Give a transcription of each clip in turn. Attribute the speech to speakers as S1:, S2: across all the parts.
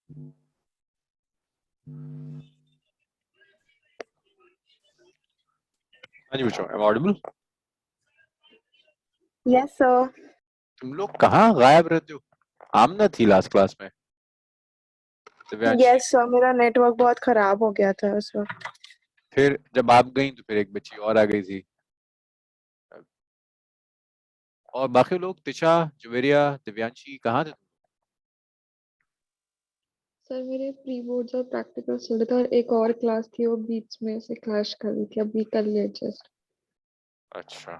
S1: हाँ जी बच्चों, am audible?
S2: Yes sir.
S1: तुम लोग कहाँ गायब रहते हो? आमना थी लास्ट क्लास में, दिव्यांशी।
S2: यस सर, मेरा नेटवर्क बहुत खराब हो गया था उस वक्त।
S1: फिर जब आप गई तो फिर एक बच्ची और आ गई थी। और बाकी लोग, तिशा, जुवेरिया, दिव्यांशी, कहाँ थे?
S3: सर मेरे प्री बोर्ड्स और प्रैक्टिकल चल रहे थे और एक और क्लास थी, वो बीच में से क्लैश कर रही थी। अभी कर लिया एडजस्ट।
S1: अच्छा,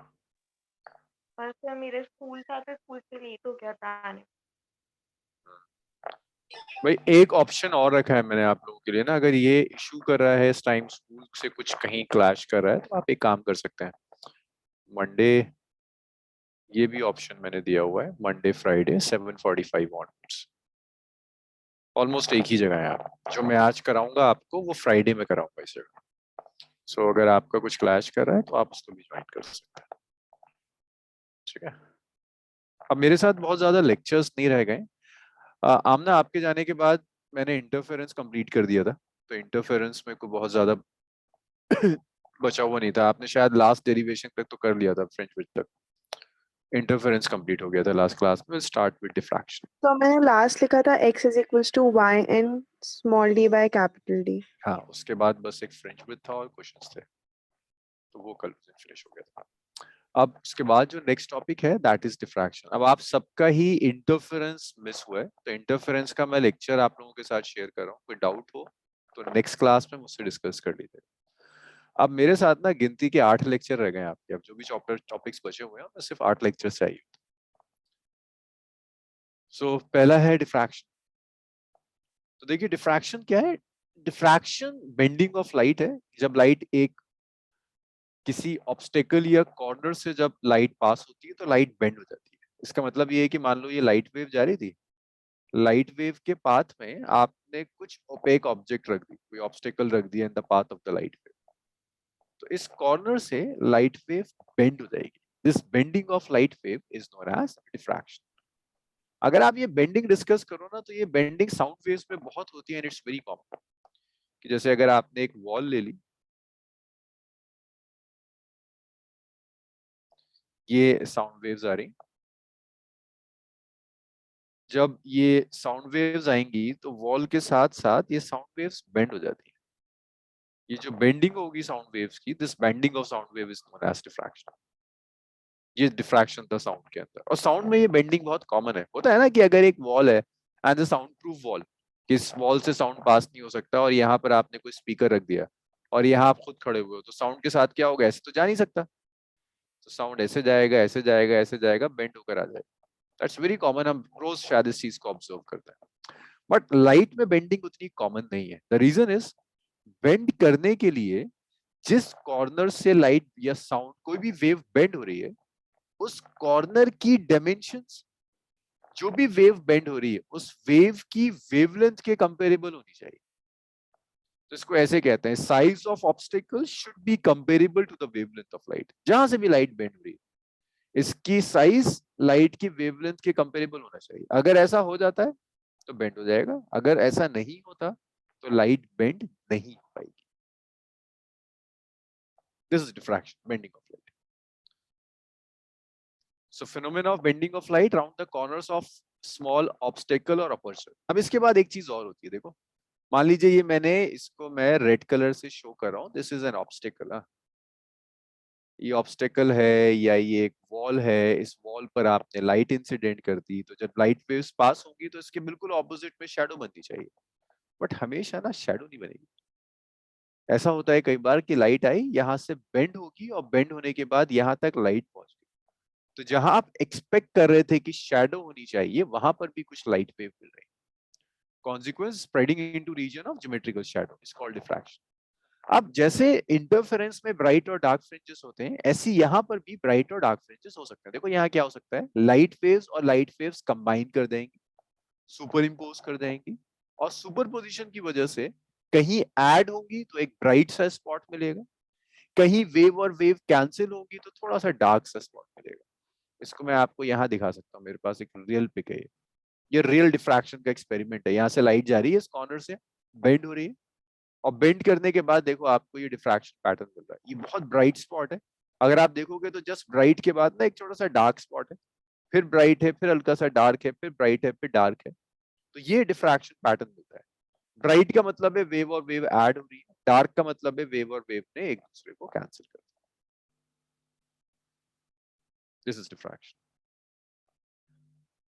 S4: और सर मेरे स्कूल था तो स्कूल से लेट हो गया था आने।
S1: भाई एक ऑप्शन और रखा है मैंने आप लोगों के लिए ना। अगर ये इशू कर रहा है इस टाइम, स्कूल से कुछ कहीं क्लैश कर रहा है, तो आप एक काम कर सकते हैं। मंडे, ये भी ऑप्शन मैंने दिया हुआ है। मंडे फ्राइडे 7:45 ऑनवर्ड्स, ऑलमोस्ट एक ही जगह है। आप जो मैं आज कराऊंगा आपको, वो फ्राइडे में कराऊंगा इस जगह। सो अगर आपका कुछ क्लैश कर रहा है तो आप उसको भी ज्वाइन कर सकते हैं। ठीक है। अब मेरे साथ बहुत ज्यादा लेक्चर्स नहीं रह गए। आमना, आपके जाने के बाद मैंने इंटरफेरेंस कंप्लीट कर दिया था, तो इंटरफेरेंस में को बहुत ज्यादा बचा हुआ नहीं था। आपने शायद लास्ट डेरिवेशन तक तो कर लिया था, फ्रेंच विच तक। इंटरफेरेंस कंप्लीट हो गया था लास्ट क्लास में। Start with diffraction.
S2: तो मैंने लास्ट लिखा था x is equals to y in small d by capital D।
S1: हाँ, उसके बाद बस एक फ्रेंच विच था और क्वेश्चंस थे, तो वो कल फिनिश हो गया था। अब उसके बाद जो नेक्स्ट टॉपिक है दैट इज डिफ्रैक्शन। अब आप सबका ही इंटरफेरेंस मिस हुआ है, तो इंटरफेरेंस का मैं लेक्चर आप लोगों के साथ शेयर कर रहा हूँ। कोई डाउट हो तो नेक्स्ट क्लास में मुझसे डिस्कस कर लीजिए। अब मेरे साथ ना गिनती के 8 लेक्चर रह गए हैं आपके। अब जो भी टॉपिक्स बचे हुए हैं, सिर्फ 8 लेक्चर चाहिए। सो पहला है डिफ्रैक्शन। तो देखिए डिफ्रैक्शन क्या है। डिफ्रैक्शन बेंडिंग ऑफ लाइट है। जब लाइट एक किसी ऑब्स्टेकल या कॉर्नर से जब लाइट पास होती है तो लाइट बेंड हो जाती है। इसका मतलब ये है कि मान लो ये लाइट वेव जा रही थी, लाइट वेव के पाथ में आपने कुछ ओपेक ऑब्जेक्ट रख दी, कोई ऑब्स्टेकल रख दिया in the path of the light wave, तो इस कॉर्नर से लाइट वेव बेंड हो जाएगी। This bending of light wave is known as diffraction. अगर आप ये बेंडिंग डिस्कस करो ना, तो ये बेंडिंग साउंड वेव्स में बहुत होती है एंड इट्स वेरी कॉमन। कि जैसे अगर आपने एक वॉल ले ली, ये साउंड वेव्स आ रही, जब ये साउंड वेव्स आएंगी तो वॉल के साथ साथ ये साउंड वेव्स बेंड हो जाती है। ये जो बेंडिंग होगी साउंड वेव्स की, this bending of sound wave is known as diffraction. ये डिफ्रैक्शन था साउंड के अंदर। और साउंड में ये बेंडिंग बहुत कॉमन है। होता है ना कि अगर एक वॉल है एंड साउंड प्रूफ वॉल, कि इस वॉल से साउंड पास नहीं हो सकता, और यहाँ पर आपने कोई स्पीकर रख दिया और यहाँ आप खुद खड़े हुए हो, तो साउंड के साथ क्या होगा, ऐसे तो जा नहीं सकता। तो साउंड ऐसे जाएगा, ऐसे जाएगा, ऐसे जाएगा, बेंड होकर आ जाएगा। That's very common. हम रोज शायद इस चीज को ऑब्जर्व करते हैं। बट लाइट में बेंडिंग उतनी कॉमन नहीं है। द रीजन इज, बेंड करने के लिए जिस कॉर्नर से लाइट या साउंड कोई भी वेव बेंड हो रही है, उस कॉर्नर की डायमेंशंस, जो भी वेव बेंड हो रही है उस वेव की वेवलेंथ के कंपेरेबल होनी चाहिए। तो इसको ऐसे कहते हैं, size of obstacle should be comparable to the wavelength of light. जहां से भी लाइट बेंड हो रही है, इसकी साइज लाइट की वेवलेंथ के कंपेरेबल होना चाहिए। अगर ऐसा हो जाता है तो बेंड हो जाएगा, अगर ऐसा नहीं होता तो लाइट बेंड नहीं हो पाएगी। This is diffraction, bending of light. So phenomena of bending of light around the corners of small obstacle और अपर्चर। अब इसके बाद एक चीज और होती है, देखो मान लीजिए ये इसको मैं रेड कलर से शो कर रहा हूँ, दिस इज एन ऑब्स्टेकल। ये ऑब्स्टेकल है या ये एक वॉल है, इस वॉल पर आपने लाइट इंसिडेंट कर दी, तो जब लाइट वेव्स पास होंगी तो इसके बिल्कुल ऑपोजिट में शैडो बननी चाहिए। बट हमेशा ना शैडो नहीं बनेगी। ऐसा होता है कई बार कि लाइट आई, यहाँ से बेंड होगी और बेंड होने के बाद यहाँ तक लाइट पहुंच गई, तो जहां आप एक्सपेक्ट कर रहे थे कि शैडो होनी चाहिए, वहां पर भी कुछ लाइट वेव मिल रही है। Consequence, spreading into region of geometrical shadow is called diffraction. अब जैसे इंटरफेरेंस में ब्राइट और डार्क फ्रिंजेस होते हैं, ऐसे यहाँ पर भी ब्राइट और डार्क फ्रिंजेस हो सकते हैं। देखो यहाँ क्या हो सकता है, लाइट वेव्स और लाइट वेव्स कंबाइन कर देंगी, सुपर इम्पोज कर देंगी, और सुपर पोजिशन की वजह से कहीं ऐड होंगी तो एक ब्राइट सा स्पॉट मिलेगा, कहीं वेव और वेव कैंसिल होगी तो थोड़ा सा डार्क सा स्पॉट मिलेगा। इसको मैं आपको यहाँ दिखा सकता हूँ, मेरे पास एक रियल पिक है। ये रियल डिफ्रैक्शन का एक्सपेरिमेंट है। यहाँ से लाइट जा रही है, इस कॉर्नर से बेंड हो रही है, और बेंड करने के बाद देखो आपको ये डिफ्रैक्शन पैटर्न मिल रहा है। ये बहुत ब्राइट स्पॉट है। अगर आप देखोगे तो जस्ट ब्राइट के बाद ना एक छोटा सा डार्क स्पॉट है, फिर ब्राइट है, फिर हल्का सा डार्क है, फिर ब्राइट है, फिर डार्क है। तो ये डिफ्रैक्शन पैटर्न मिलता है। ब्राइट का मतलब है वेव और वेव ऐड हो रही है, डार्क का मतलब है वेव और वेव ने एक दूसरे को कैंसिल कर दिया। This is diffraction.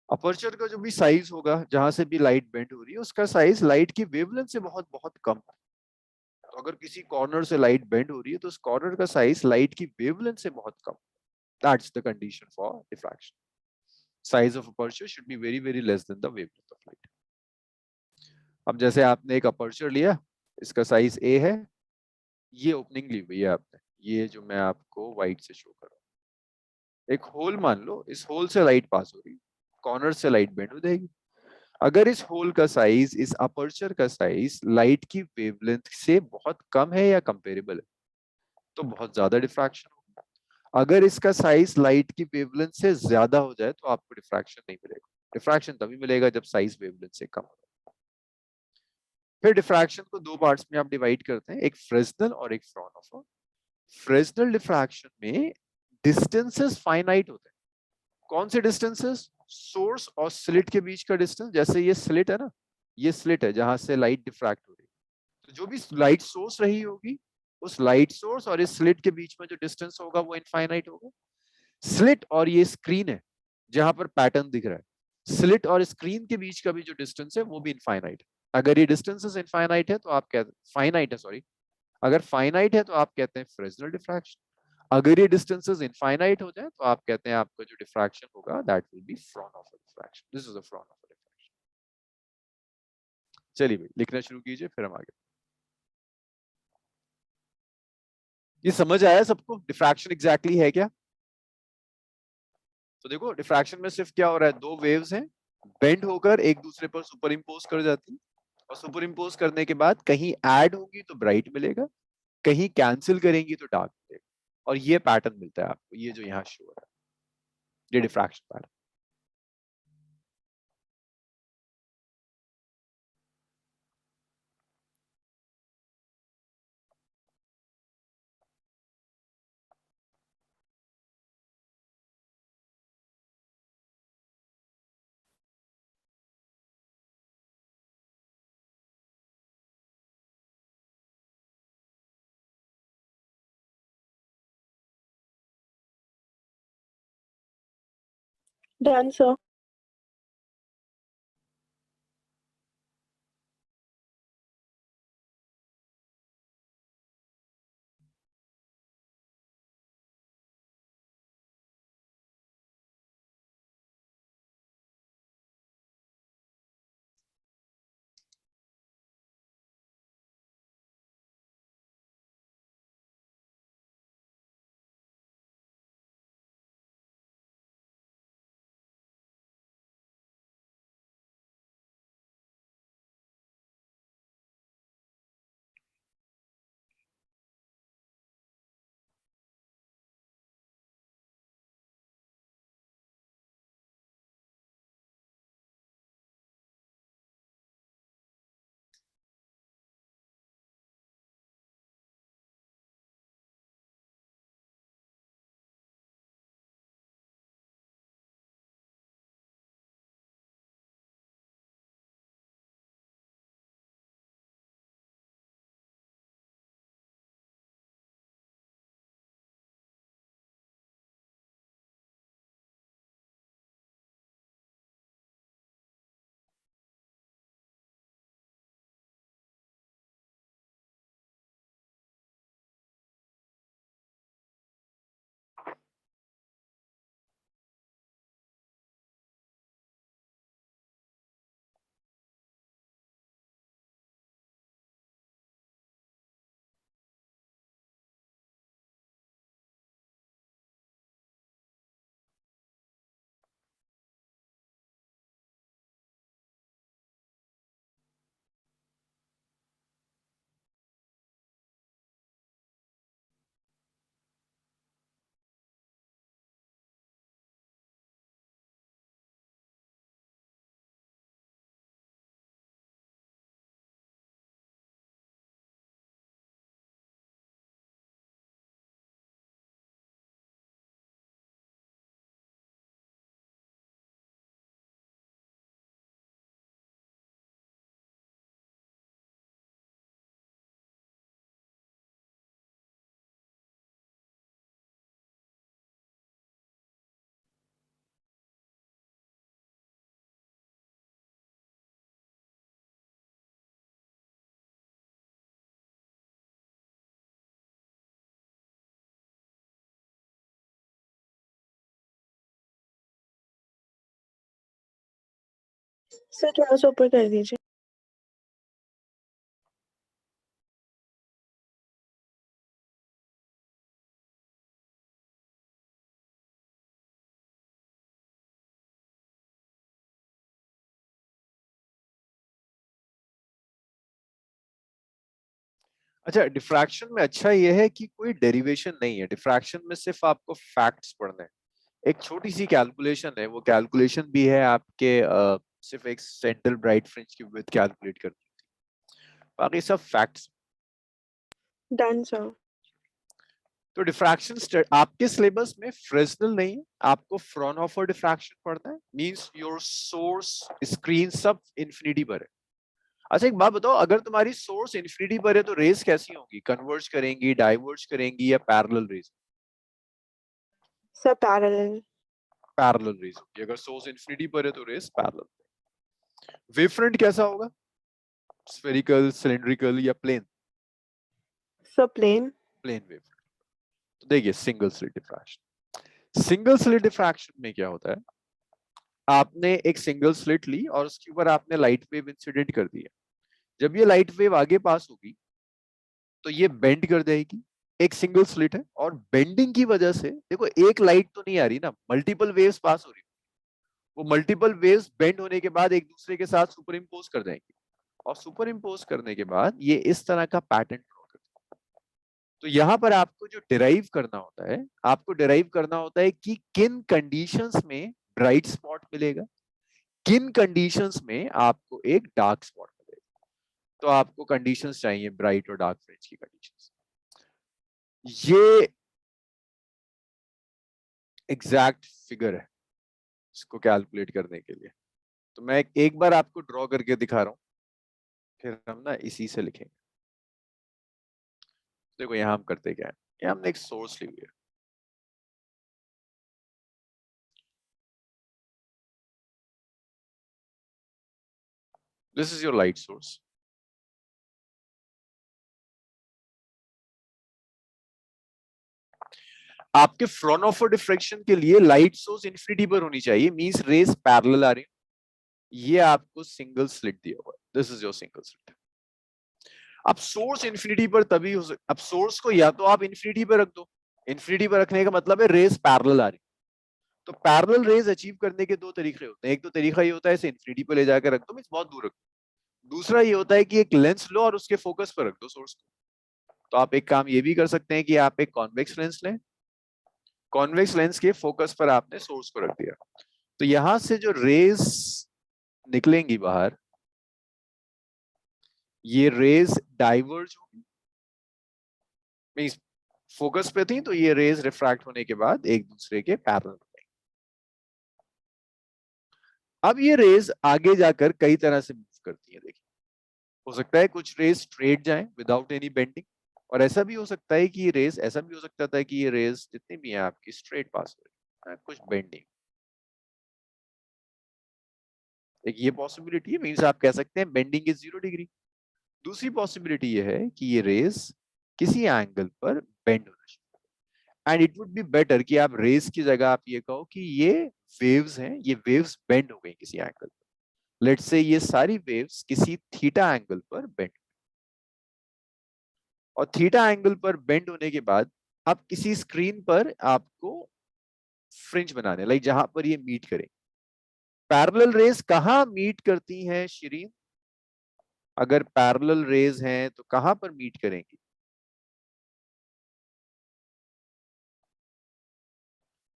S1: अपर्चर का जो भी साइज होगा, जहां से भी लाइट बेंड हो रही है, उसका साइज लाइट की वेवलेंथ से बहुत बहुत कम है। तो अगर किसी कॉर्नर से लाइट बेंड हो रही है तो उस कॉर्नर का साइज लाइट की वेवलेंथ से बहुत कम। That's the condition for diffraction. Size of aperture should be very very less than the wavelength of light. अब जैसे आपने एक अपर्चर लिया, इसका साइज ए है, ये ओपनिंग ली हुई है आपने, ये जो मैं आपको व्हाइट से शो कर रहा हूँ। एक होल मान लो, इस होल से लाइट पास हो रही, कॉर्नर से लाइट बेंड हो जाएगी। अगर इस होल का साइज, इस अपर्चर का साइज लाइट की वेवलेंथ से बहुत कम है या कंपेरेबल है, तो बहुत ज्यादा डिफ्रैक्शन होगा। अगर इसका साइज लाइट की वेवलेंथ से ज्यादा हो जाए तो आपको डिफ्रैक्शन नहीं मिलेगा। डिफ्रैक्शन तभी मिलेगा जब साइज वेवलेंथ से कम हो। फिर डिफ्रैक्शन को दो पार्ट्स में आप डिवाइड करते हैं, एक फ्रेस्नेल और एक फ्राउनहोफर। फ्रेस्नेल डिफ्रैक्शन में डिस्टेंसेस फाइनाइट होते हैं। कौन से डिस्टेंसेस? सोर्स और स्लिट के बीच का डिस्टेंस। जैसे ये स्लिट है ना, ये स्लिट है जहां से लाइट डिफ्रैक्ट हो रही है, तो जो भी लाइट सोर्स रही होगी, उस लाइट सोर्स और इस स्लिट के बीच में जो डिस्टेंस होगा वो इनफाइनाइट होगा। स्लिट और ये स्क्रीन है जहां पर पैटर्न दिख रहा है, स्लिट और स्क्रीन के बीच का भी जो डिस्टेंस है वो भी इनफाइनाइट है। अगर ये डिस्टेंसेस इनफाइनाइट है तो आप कहते फाइनाइट है, सॉरी, अगर फाइनाइट है तो आप कहते हैं फ्रेस्नेल डिफ्रैक्शन। अगर ये डिस्टेंसेस इनफाइनाइट हो जाए तो आप कहते हैं आपका जो डिफ्रैक्शन होगा that will B Fraunhofer diffraction. This is a Fraunhofer diffraction. चलिए भाई लिखना शुरू कीजिए, फिर हम आगे। ये समझ आया सबको डिफ्रैक्शन एग्जैक्टली है क्या? तो देखो डिफ्रैक्शन में सिर्फ क्या हो रहा है, दो वेव्स हैं, बेंड होकर एक दूसरे पर सुपर इम्पोज कर जाती है, और सुपर इम्पोज करने के बाद कहीं ऐड होगी तो ब्राइट मिलेगा, कहीं कैंसिल करेंगी तो डार्क मिलेगा, और ये पैटर्न मिलता है आपको, ये जो यहाँ शो हो रहा है, ये diffraction pattern.
S2: Done, sir. Sir थोड़ा सा ऊपर कर दीजिए।
S1: अच्छा, डिफ्रैक्शन में अच्छा ये है कि कोई डेरिवेशन नहीं है, डिफ्रैक्शन में सिर्फ आपको फैक्ट्स पढ़ने हैं। एक छोटी सी कैलकुलेशन है, वो कैलकुलेशन भी है आपके सिर्फ एक सेंट्रल ब्राइट फ्रिंज की विड्थ कैलकुलेट करनी होती है, बाकी सब फैक्ट्स।
S2: Done sir.
S1: तो डिफ्रैक्शन आपके सिलेबस में फ्रेस्नेल नहीं है, आपको फ्रॉनहोफर डिफ्रैक्शन पढ़ना है, मींस योर सोर्स स्क्रीन सब इंफिनिटी पर है। अच्छा एक बात बताओ, अगर तुम्हारी सोर्स इंफिनिटी पर है तो रेस कैसी होंगी, कन्वर्ज करेंगी, डाइवर्ज करेंगी या parallel rays?
S2: Sir parallel.
S1: Parallel rays होगी। अगर सोर्स इंफिनिटी पर है तो रेस पैरेलल। वेव फ्रंट कैसा होगा, स्फेरिकल, सिलिंड्रिकल या plane?
S2: Sir plane.
S1: Plane wave. तो देखिए single slit diffraction, single slit diffraction में क्या होता है, आपने एक सिंगल स्लिट ली और उसके ऊपर आपने लाइट वेव इंसिडेंट कर दिया। जब ये लाइट वेव आगे पास होगी तो ये बेंड कर देगी, एक सिंगल स्लिट है, और बेंडिंग की वजह से देखो एक लाइट तो नहीं आ रही ना, मल्टीपल वेव्स पास हो रही, वो मल्टीपल वेव्स बेंड होने के बाद एक दूसरे के साथ सुपर इम्पोज कर देंगे, और सुपर इम्पोज करने के बाद ये इस तरह का पैटर्न ड्रॉ करते हैं। तो यहाँ पर आपको जो डिराइव करना होता है, आपको डिराइव करना होता है कि किन कंडीशंस में ब्राइट स्पॉट मिलेगा, किन कंडीशंस में आपको एक डार्क स्पॉट मिलेगा। तो आपको कंडीशंस चाहिए ब्राइट और डार्क फ्रिंज की कंडीशंस। ये एग्जैक्ट फिगर है इसको कैलकुलेट करने के लिए। तो मैं एक बार आपको ड्रॉ करके दिखा रहा हूं, फिर हम ना इसी से लिखेंगे। देखो यहाँ हम करते क्या है, यहाँ हमने एक सोर्स ली हुई है, this is your light source. आपके फ्रॉनहोफर डिफ्रैक्शन के लिए लाइट सोर्स इंफिनिटी पर होनी चाहिए, मींस रेज पैरेलल आ रही है। ये आपको सिंगल स्लिट दिया हुआ है, this is your single slit. अब सोर्स इंफिनिटी पर तभी हो सकता, अब सोर्स को या तो आप इंफिनिटी पर रख दो, इंफिनिटी पर रखने का मतलब है रेज पैरेलल आ रही। तो पैरेलल रेज अचीव करने के दो तरीके होते हैं, एक तो तरीका ये होता है इसे इंफिनिटी पर ले जाकर रख दो, मींस बहुत दूर रख दो। दूसरा ये होता है कि एक लेंस लो और उसके फोकस पर रख दो सोर्स को। तो आप एक काम ये भी कर सकते हैं कि आप एक कॉन्वेक्स लेंस लें, कॉन्वेक्स लेंस के फोकस पर आपने सोर्स को रख दिया, तो यहां से जो रेज निकलेंगी बाहर, ये रेज डाइवर्ज होगी, मींस फोकस पे थी तो ये रेज रिफ्रैक्ट होने के बाद एक दूसरे के पैरेलल हो गई। अब ये रेज आगे जाकर कई तरह से मूव करती है, देखिए हो सकता है कुछ रेज स्ट्रेट जाएं विदाउट एनी बेंडिंग, और ऐसा भी हो सकता है कि ये रेज, ऐसा भी हो सकता था कि ये रेज जितनी भी है आपकी स्ट्रेट पास हो रही है, कुछ बेंडिंग। एक ये पॉसिबिलिटी है, मींस आप कह सकते हैं बेंडिंग इज 0 डिग्री। दूसरी पॉसिबिलिटी ये है कि ये रेज किसी एंगल पर बेंड होना चाहिए, and it would be better कि आप रेज की जगह आप ये कहो कि ये वेव्स हैं, ये वेव्स बेंड हो गई किसी एंगल पर। लेट्स से ये सारी वेव्स किसी थीटा एंगल पर बेंड, और थीटा एंगल पर बेंड होने के बाद आप किसी स्क्रीन पर आपको फ्रिंज बनाने, लाइक जहां पर ये मीट करें। पैरेलल रेज कहां मीट करती हैं शिरीन, अगर पैरेलल रेज हैं तो कहां पर मीट करेंगी?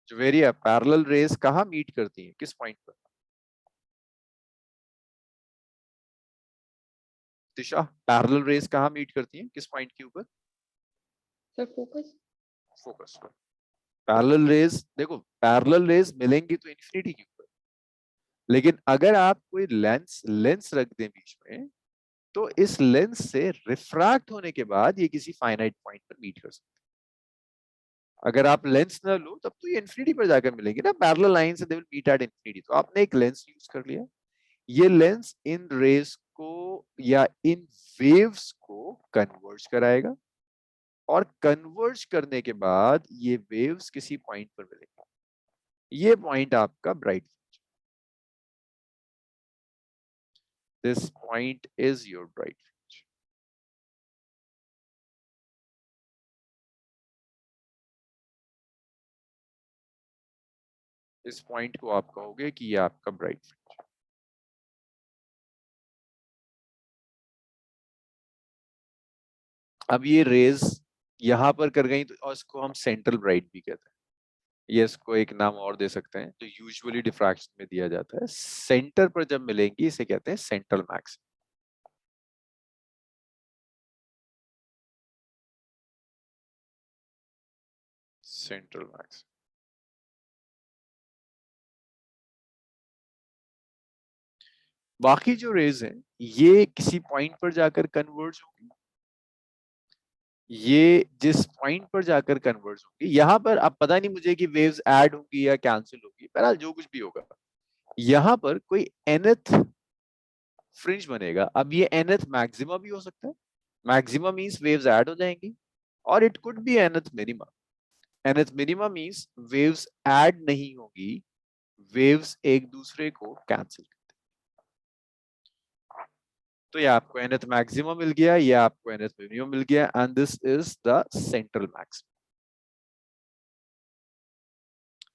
S1: ज्वेरिया, पैरेलल रेज कहां मीट करती हैं, किस पॉइंट पर? दिशा, पैरेलल रेज कहां मीट करती हैं, किस पॉइंट के ऊपर?
S3: Sir focus.
S1: फोकस पर। पैरेलल रेज, देखो पैरेलल रेज मिलेंगी तो इंफिनिटी के ऊपर, लेकिन अगर आप कोई लेंस लेंस रख दें बीच में, तो इस लेंस से रिफ्रैक्ट होने के बाद ये किसी फाइनाइट पॉइंट पर मीट कर सकते हैं। अगर आप लेंस ना लो तब तो ये इंफिनिटी पर जाकर मिलेंगे ना, पैरेलल लाइन से they will meet at infinity. तो आपने एक लेंस यूज कर लिया, ये लेंस इन रेज को या इन वेव्स को कन्वर्ज कराएगा, और कन्वर्ज करने के बाद ये वेव्स किसी पॉइंट पर मिलेंगे, ये पॉइंट आपका bright This point is your bright fringe. इस पॉइंट को आप कहोगे कि ये आपका ब्राइट फ्रिंज। अब ये रेज यहां पर कर गई तो इसको हम सेंट्रल ब्राइट भी कहते हैं। ये इसको एक नाम और दे सकते हैं जो यूजुअली डिफ्रैक्शन में दिया जाता है। सेंटर पर जब मिलेंगी इसे कहते हैं सेंट्रल मैक्स। Central max. बाकी जो रेज हैं ये किसी पॉइंट पर जाकर कन्वर्ज होंगी। ये जिस पॉइंट पर जाकर कन्वर्ज होंगी, यहां पर अब पता नहीं मुझे कि वेव्स ऐड होंगी या कैंसिल होगी, बहरहाल जो कुछ भी होगा यहां पर कोई nth फ्रिंज बनेगा। अब ये nth मैक्सिमा भी हो सकता है। मैक्सिमा मींस वेव्स ऐड हो जाएंगी, और it could be nth minima. nth minima means waves add नहीं होगी, वेव्स एक दूसरे को कैंसिल। तो ये आपको nth मैक्सिमा मिल गया, ये आपको nth मिनिमा मिल गया, and this is the central maxima.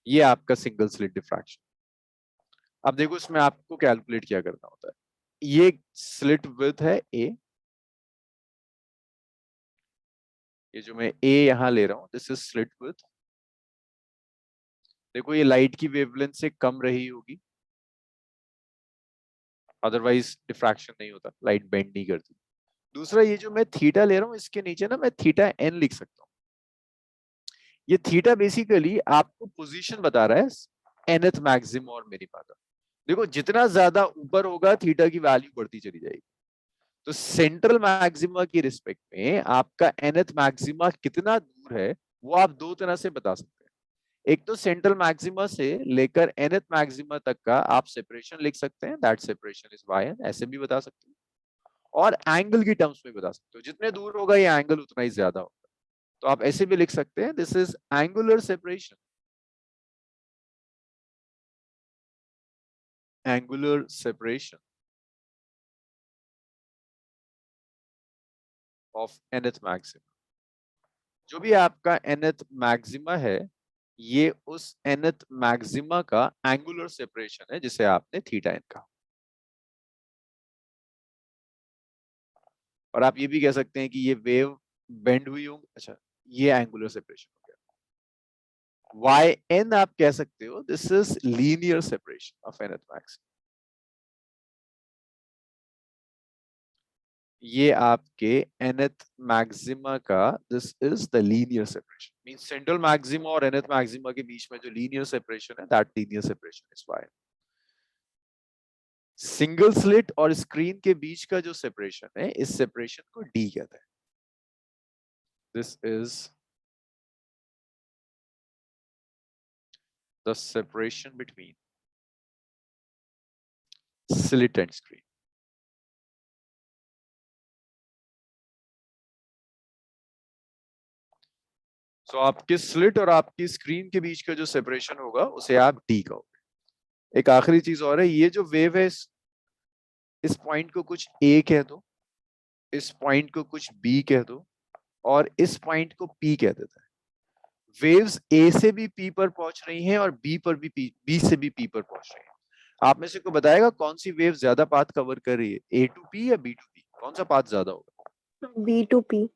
S1: ये आपका सिंगल स्लिट डिफ्रैक्शन। अब देखो इसमें आपको कैलकुलेट क्या करना होता है। ये स्लिट विड्थ है a, ये जो मैं a यहां ले रहा हूं दिस इज स्लिट विड्थ। देखो ये लाइट की वेवलेंथ से कम रही होगी, अदरवाइज डिफ्रैक्शन नहीं होता, लाइट बेंड नहीं करती। दूसरा ये जो मैं थीटा ले रहा हूं इसके नीचे ना मैं थीटा n लिख सकता हूं। ये थीटा बेसिकली आपको पोजीशन बता रहा है nth मैक्सिमा और मिनिमा का। देखो जितना ज्यादा ऊपर होगा थीटा की वैल्यू बढ़ती चली जाएगी। तो सेंट्रल मैक्सिमा की रिस्पेक्ट में आपका nth मैक्सिमा कितना दूर है वो आप दो तरह से बता सकते हैं। एक तो सेंट्रल मैक्सिमा से लेकर nth मैक्सिमा तक का आप सेपरेशन लिख सकते हैं, दैट सेपरेशन इज yn, ऐसे भी बता सकते हैं। और एंगल की टर्म्स में बता सकते हो, जितने दूर होगा ये एंगल उतना ही ज्यादा होगा। तो आप ऐसे भी लिख सकते हैं this is angular separation, angular separation of nth maxima. जो भी आपका nth मैक्सिमा है ये उस nth मैक्सिमा का एंगुलर सेपरेशन है जिसे आपने थीटा n कहा। और आप ये भी कह सकते हैं कि ये वेव बेंड हुई होंगी। अच्छा, ये एंगुलर सेपरेशन हो गया। yn आप कह सकते हो this is linear separation of nth maxima. ये आपके nth मैक्सिमा का this is the linear separation, means central maxima और nth मैक्सिमा के बीच में जो लीनियर सेपरेशन है that linear separation is y। Single slit और स्क्रीन के बीच का जो सेपरेशन है इस सेपरेशन को d कहते हैं। This is the separation between slit and screen. So आपके स्लिट और आपकी स्क्रीन के बीच का जो सेपरेशन होगा उसे आप d कहोगे। एक आखिरी चीज और है, ये जो वेव है इस पॉइंट को कुछ a कह दो, इस पॉइंट को कुछ b कह दो, और इस पॉइंट को p कह देता है। वेव्स a से भी p पर पहुंच रही हैं और b पर भी b से भी p पर पहुंच रही हैं। आप में से कोई बताएगा कौन सी वेव ज्यादा पाथ कवर कर रही है, a to p या b to p? कौन सा पाथ ज्यादा होगा?
S2: B to P.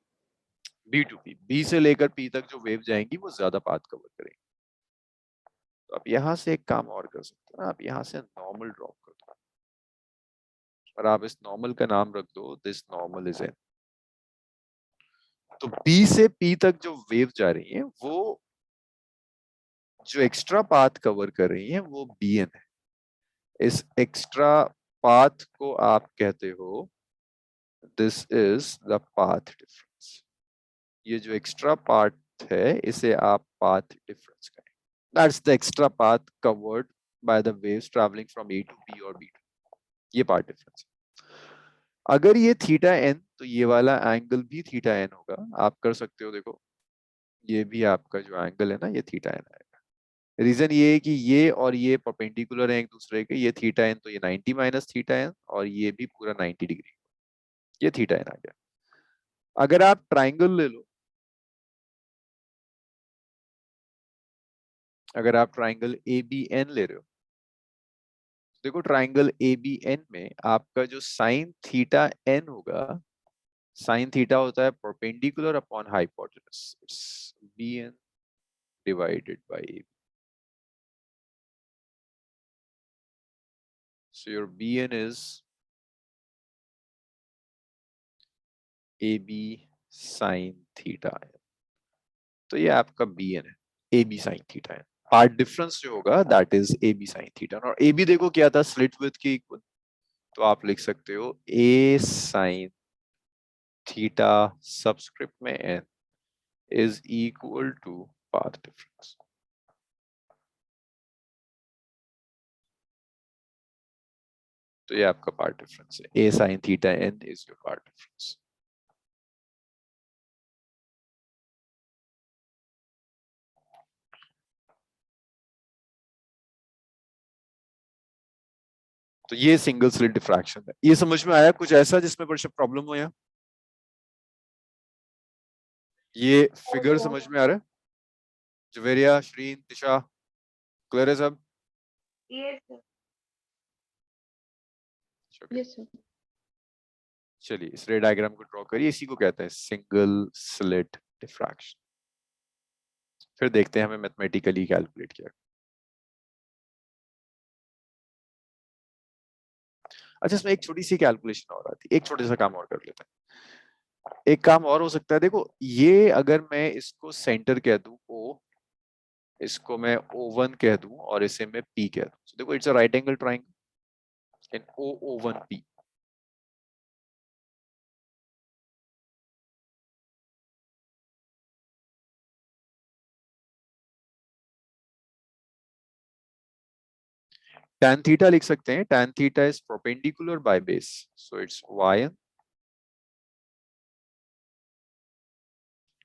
S1: b to p। b से लेकर p तक जो वेव जाएंगी वो ज्यादा पाथ कवर करेंगी। तो आप यहां से एक काम और कर सकते हैं, आप यहां से नॉर्मल ड्रॉप कर दो और आप इस नॉर्मल का नाम रख दो दिस नॉर्मल इज n। तो b से p तक जो वेव जा रही है वो जो एक्स्ट्रा पाथ कवर कर रही है वो bn है। इस एक्स्ट्रा पाथ को आप कहते हो this is the path difference. ये जो एक्स्ट्रा पार्ट है इसे आप पाथ डिफरेंस कहें। That's the extra path covered by the waves travelling from a to b और b to c। ये पाथ डिफरेंस। अगर ये थीटा n तो ये वाला एंगल भी थीटा n होगा। आप कर सकते हो, देखो ये भी आपका जो एंगल है ना ये थीटा n है। रीजन ये है कि ये और ये परपेंडिकुलर है एक दूसरे के, ये थीटा एन तो ये 90 माइनस थीटा एन, और ये भी पूरा 90 डिग्री, ये थीटा एन आ गया। अगर आप ट्राइंगल ले लो, अगर आप ट्राइंगल ए बी एन ले रहे हो, देखो ट्राइंगल ए बी एन में आपका जो साइन थीटा एन होगा, साइन थीटा होता है perpendicular upon hypotenuse, it's B N divided by A. So your BN is AB sin theta n। तो ये आपका BN है, AB sin theta n। Part difference जो होगा that is AB sin theta n। और AB देखो क्या था, स्लिट विड्थ के इक्वल, तो आप लिख सकते हो A sin थीटा सबस्क्रिप्ट में n is equal to path difference. तो ये आपका पार्ट डिफरेंस है, A sin theta n is your part difference. तो ये सिंगल स्लिट डिफ्रैक्शन है। ये समझ में आया कुछ ऐसा जिसमें प्रॉब्लम हो? या ये फिगर समझ में आ रहा है? जवेरिया, श्रीन, दिशा, क्लियर है सब?
S4: ये सर।
S3: Yes sir.
S1: चलिए इस रे डायग्राम को ड्रॉ करिए, इसी को कहते हैं सिंगल स्लिट डिफ्रैक्शन। फिर देखते हैं हमें मैथमेटिकली कैलकुलेट किया। अच्छा इसमें एक छोटी सी कैलकुलेशन और आती है, एक छोटा सा काम और कर लेते हैं। एक काम और हो सकता है, देखो ये अगर मैं इसको सेंटर कह दूं O, इसको मैं O1 कह दूं और इसे मैं P कह दूं, तो देखो it's a right angle triangle in OO1P। tan theta लिख सकते हैं, tan theta is perpendicular by base, so it's y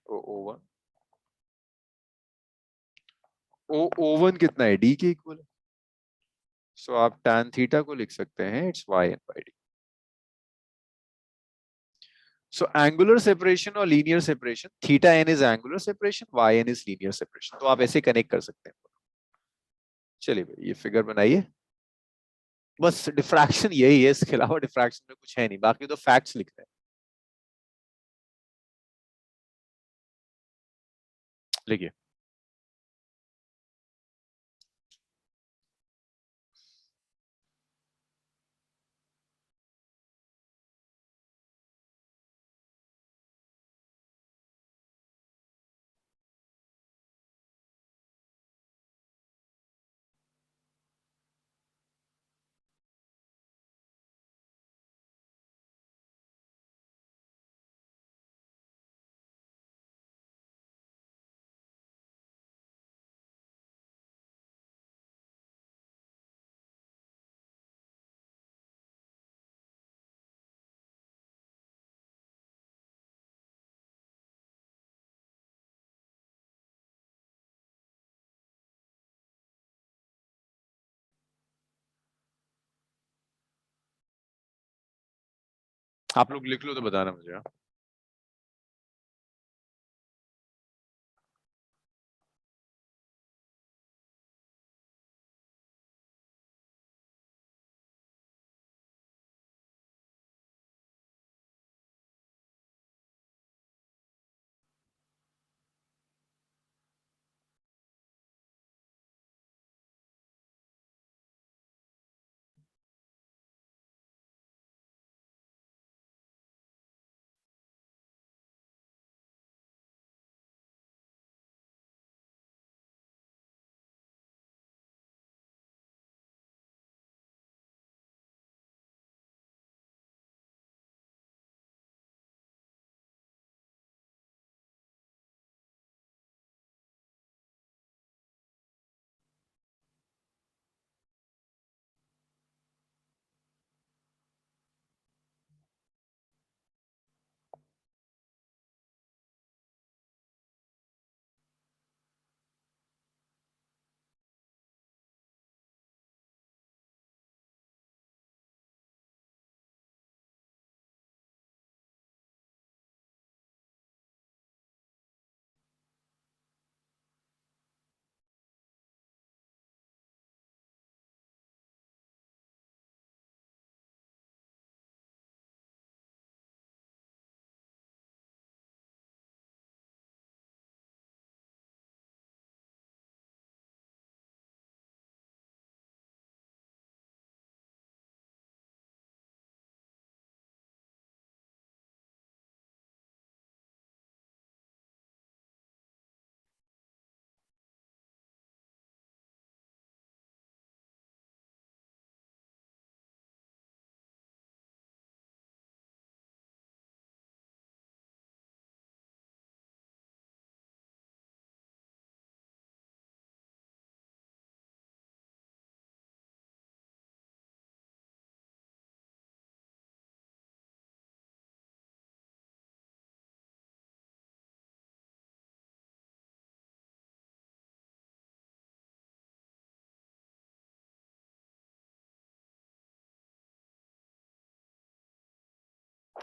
S1: O1। O1 कितना है, d के इक्वल है, सो आप tan थीटा को लिख सकते हैं it's y/d। So angular separation और linear separation, theta n is angular separation, y n is linear separation, तो आप ऐसे कनेक्ट कर सकते हैं। चलिए भाई ये फिगर बनाइए। बस डिफ्रैक्शन यही है, इसके अलावा डिफ्रैक्शन में कुछ है नहीं, बाकी तो फैक्ट्स लिखते हैं। लिखिए। आप लोग लिख लो तो बताना मुझे, हाँ?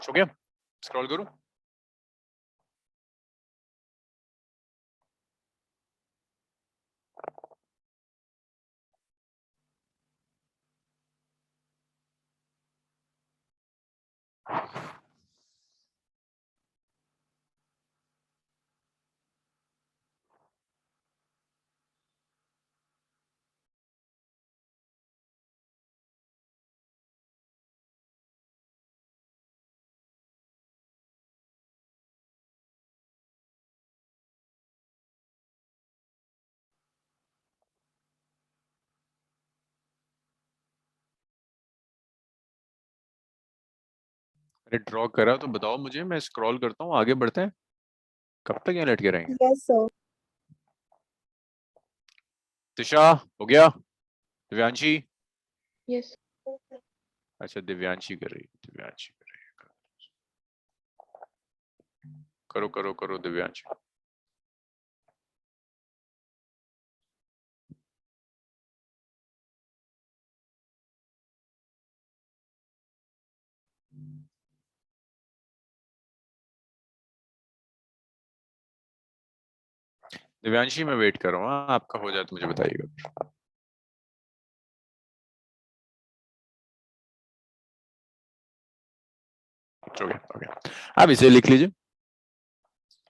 S1: हो गया? स्क्रॉल करूं? मैंने ड्रॉ करा तो बताओ मुझे, मैं स्क्रॉल करता हूँ, आगे बढ़ते हैं। कब तक यहाँ लटके रहेंगे?
S2: Yes, sir.
S1: तिशा हो गया? दिव्यांशी?
S3: यस
S1: अच्छा दिव्यांशी कर रही है, दिव्यांशी कर रही है। करो करो करो दिव्यांशी। दिव्यांशी मैं वेट कर रहा हूँ, हाँ, आपका हो जाए तो मुझे बताइएगा। हो गया हो गया, अब इसे लिख लीजिए।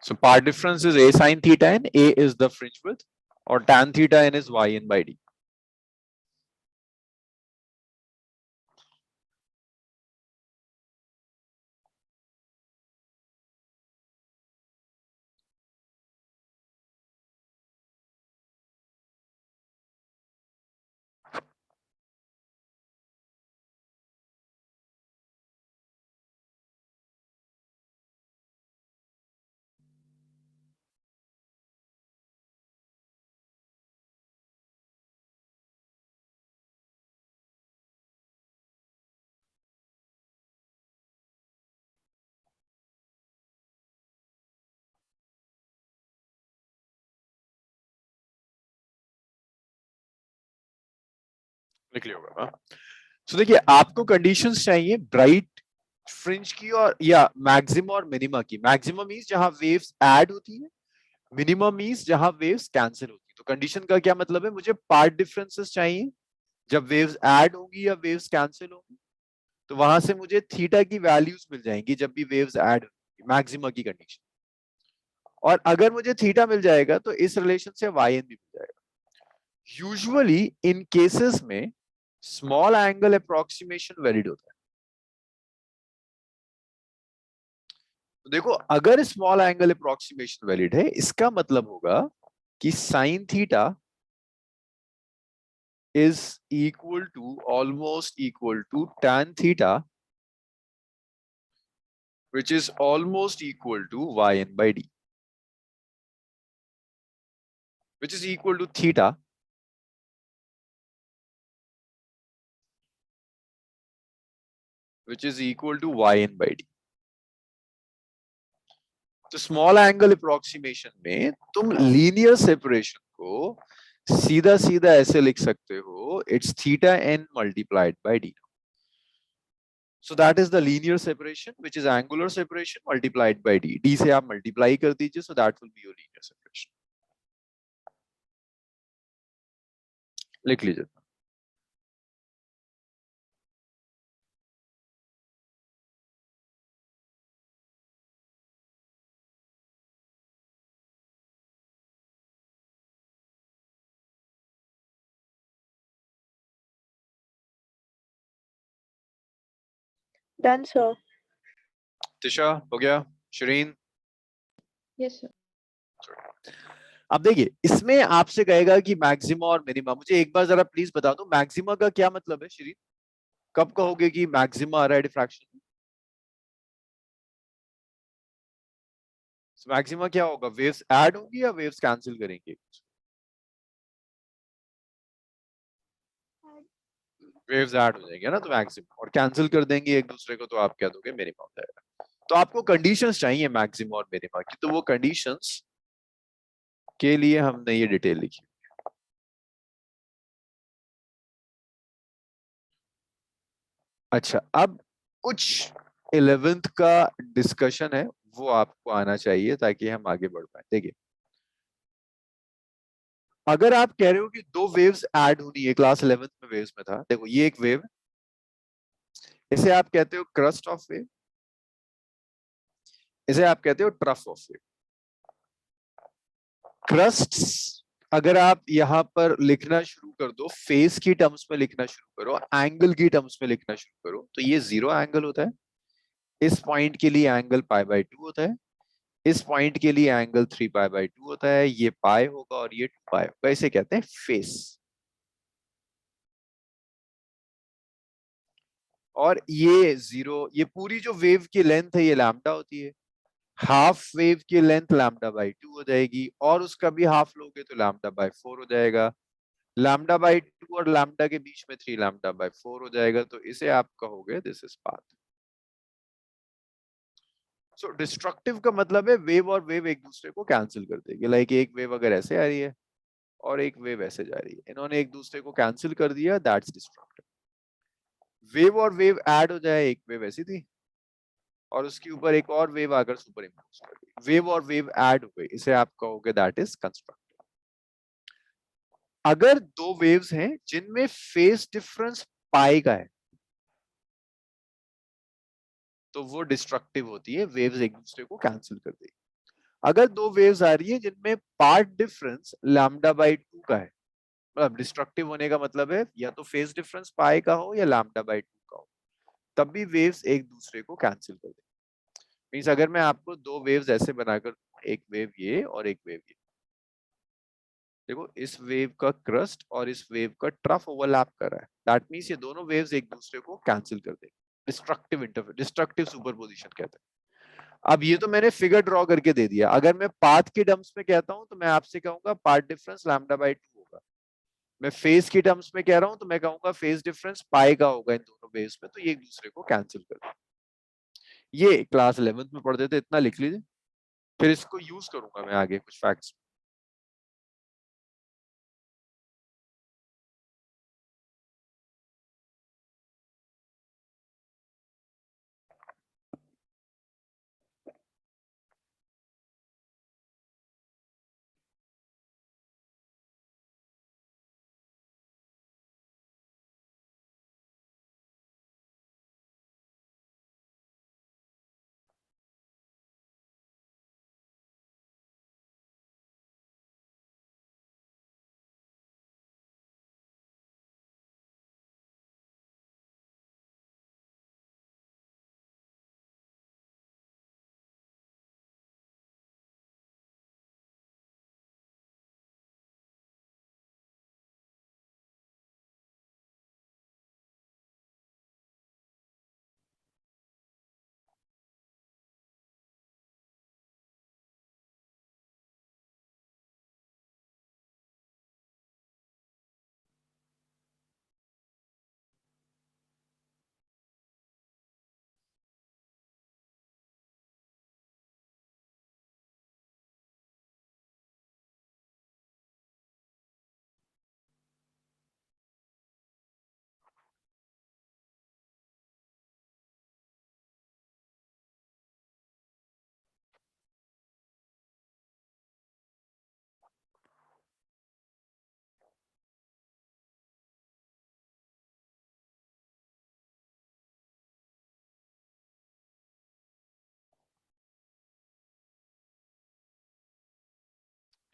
S1: So part difference is a sin theta n, a is the fringe width, or tan theta n is yn by d. लिख लिया होगा, हाँ। So देखिए आपको कंडीशंस चाहिए ब्राइट फ्रिंज की और या मैक्सिमम और मिनिमा की। मैक्सिमम मींस जहां वेव्स ऐड होती है, मिनिमम मींस जहां वेव्स कैंसिल होती है। तो कंडीशन का क्या मतलब है, मुझे पार्ट डिफरेंसेस चाहिए जब वेव्स ऐड होंगी या वेव्स कैंसिल होंगी। तो वहां से मुझे थीटा की वैल्यूज मिल जाएंगी जब भी वेव्स ऐड होंगी, मैक्सिमा की कंडीशन। और अगर मुझे थीटा मिल जाएगा तो इस रिलेशन से वाई एन भी मिल जाएगा। यूजुअली इन केसेस में स्मॉल एंगल अप्रोक्सीमेशन वैलिड होता है। तो देखो अगर स्मॉल एंगल अप्रोक्सीमेशन वैलिड है, इसका मतलब होगा कि sine theta is equal to almost equal to tan theta, which is almost equal to yn by d, which is equal to theta, which is equal to yn by d. तो small angle approximation में तुम linear separation को सीधा सीधा ऐसे लिख सकते हो, it's theta n multiplied by d. So that is the linear separation, which is angular separation multiplied by d. d से आप मल्टीप्लाई कर दीजिए, so that will be your linear separation. लिख लीजिए।
S2: Done, sir.
S1: तिशा हो गया? शरीन?
S3: यस सर
S1: अब देखिए इसमें आपसे कहेगा कि मैक्सिमा और मिनिमा। मुझे एक बार जरा प्लीज बता दो मैक्सिमा का क्या मतलब है शरीन? कब कहोगे कि मैक्सिमा आ रहा है डिफ्रैक्शन में? मैक्सिमा क्या होगा, वेव्स ऐड होंगी या वेव्स कैंसिल करेंगे? वेव्स ऐड हो जाएंगे ना, तो मैक्सिमा, और कैंसिल कर देंगे एक दूसरे को, तो आप क्या दोगे, मिनिमा हो जाएगा। तो आपको कंडीशंस चाहिए मैक्सिमा और मिनिमा की, तो वो कंडीशंस के लिए हमने ये डिटेल लिखी। अच्छा अब कुछ 11th का डिस्कशन है वो आपको आना चाहिए ताकि हम आगे बढ़ पाए। देखिए, अगर आप कह रहे हो कि दो वेव्स ऐड होनी है, क्लास 11th में वेव्स में था, देखो ये एक वेव, इसे आप कहते हो क्रस्ट ऑफ वेव, इसे आप कहते हो ट्रफ ऑफ वेव। क्रस्ट अगर आप यहां पर लिखना शुरू कर दो, फेस की टर्म्स में लिखना शुरू करो, एंगल की टर्म्स में लिखना शुरू करो, तो ये 0 एंगल होता है। इस पॉइंट के लिए एंगल π/2 होता है, इस पॉइंट के लिए एंगल 3π/2 होता है, ये पाई होगा और ये 2π होगा, इसे कहते हैं फेस। और ये 0, ये पूरी जो वेव की लेंथ है ये लैम्डा होती है। हाफ वेव की लेंथ λ/2 हो जाएगी, और उसका भी हाफ लोगे तो λ/4 हो जाएगा। λ/2 और लैम्डा के बीच में 3 λ/4 हो जाएगा, तो इसे आप कहोगे this is path. So destructive का मतलब है वेव और वेव एक दूसरे को कैंसिल कर देगी। लाइक एक वेव अगर ऐसे आ रही है और एक वेव ऐसे जा रही है, इन्होंने एक दूसरे को कैंसिल कर दिया, दैट्स डिस्ट्रक्टिव। वेव और वेव ऐड हो जाए, एक वेव ऐसी थी और उसके ऊपर एक और वेव आकर सुपर इम्पोज कर गई, वेव और वेव ऐड हुए, इसे आप कहोगे दैट इज कंस्ट्रक्टिव। अगर दो वेव्स हैं जिनमें फेज डिफरेंस पाई का है तो वो डिस्ट्रक्टिव होती है, वेव्स एक दूसरे को कैंसिल कर देगी। अगर दो वेव्स आ रही है जिनमें पार्ट डिफरेंस λ/2 का है, मतलब डिस्ट्रक्टिव होने का मतलब है या तो फेज डिफरेंस पाई का हो या λ/2 का हो, तब भी वेव्स एक दूसरे को कैंसिल कर देंगे। मींस अगर मैं आपको दो वेव्स ऐसे बनाकर, एक वेव ये और एक वेव ये, देखो इस वेव का क्रस्ट और इस वेव का ट्रफ ओवरलैप कर रहा है, दैट मींस ये दोनों वेव्स एक दूसरे को कैंसिल कर देंगे। डिस्ट्रक्टिव इंटरफेरेंस, डिस्ट्रक्टिव सुपरपोजिशन कहते हैं। अब ये तो मैंने फिगर ड्रॉ करके दे दिया, अगर मैं पाथ के टर्म्स में कहता हूं तो मैं आपसे कहूंगा पाथ डिफरेंस λ/2 होगा। मैं फेज की टर्म्स में कह रहा हूं तो मैं कहूंगा फेज डिफरेंस पाई का होगा इन दोनों वेव्स में, तो ये एक दूसरे को कैंसिल कर देंगे। ये क्लास 11th में पढ़ते थे, इतना लिख लीजिए, फिर इसको यूज करूंगा मैं आगे कुछ फैक्ट्स।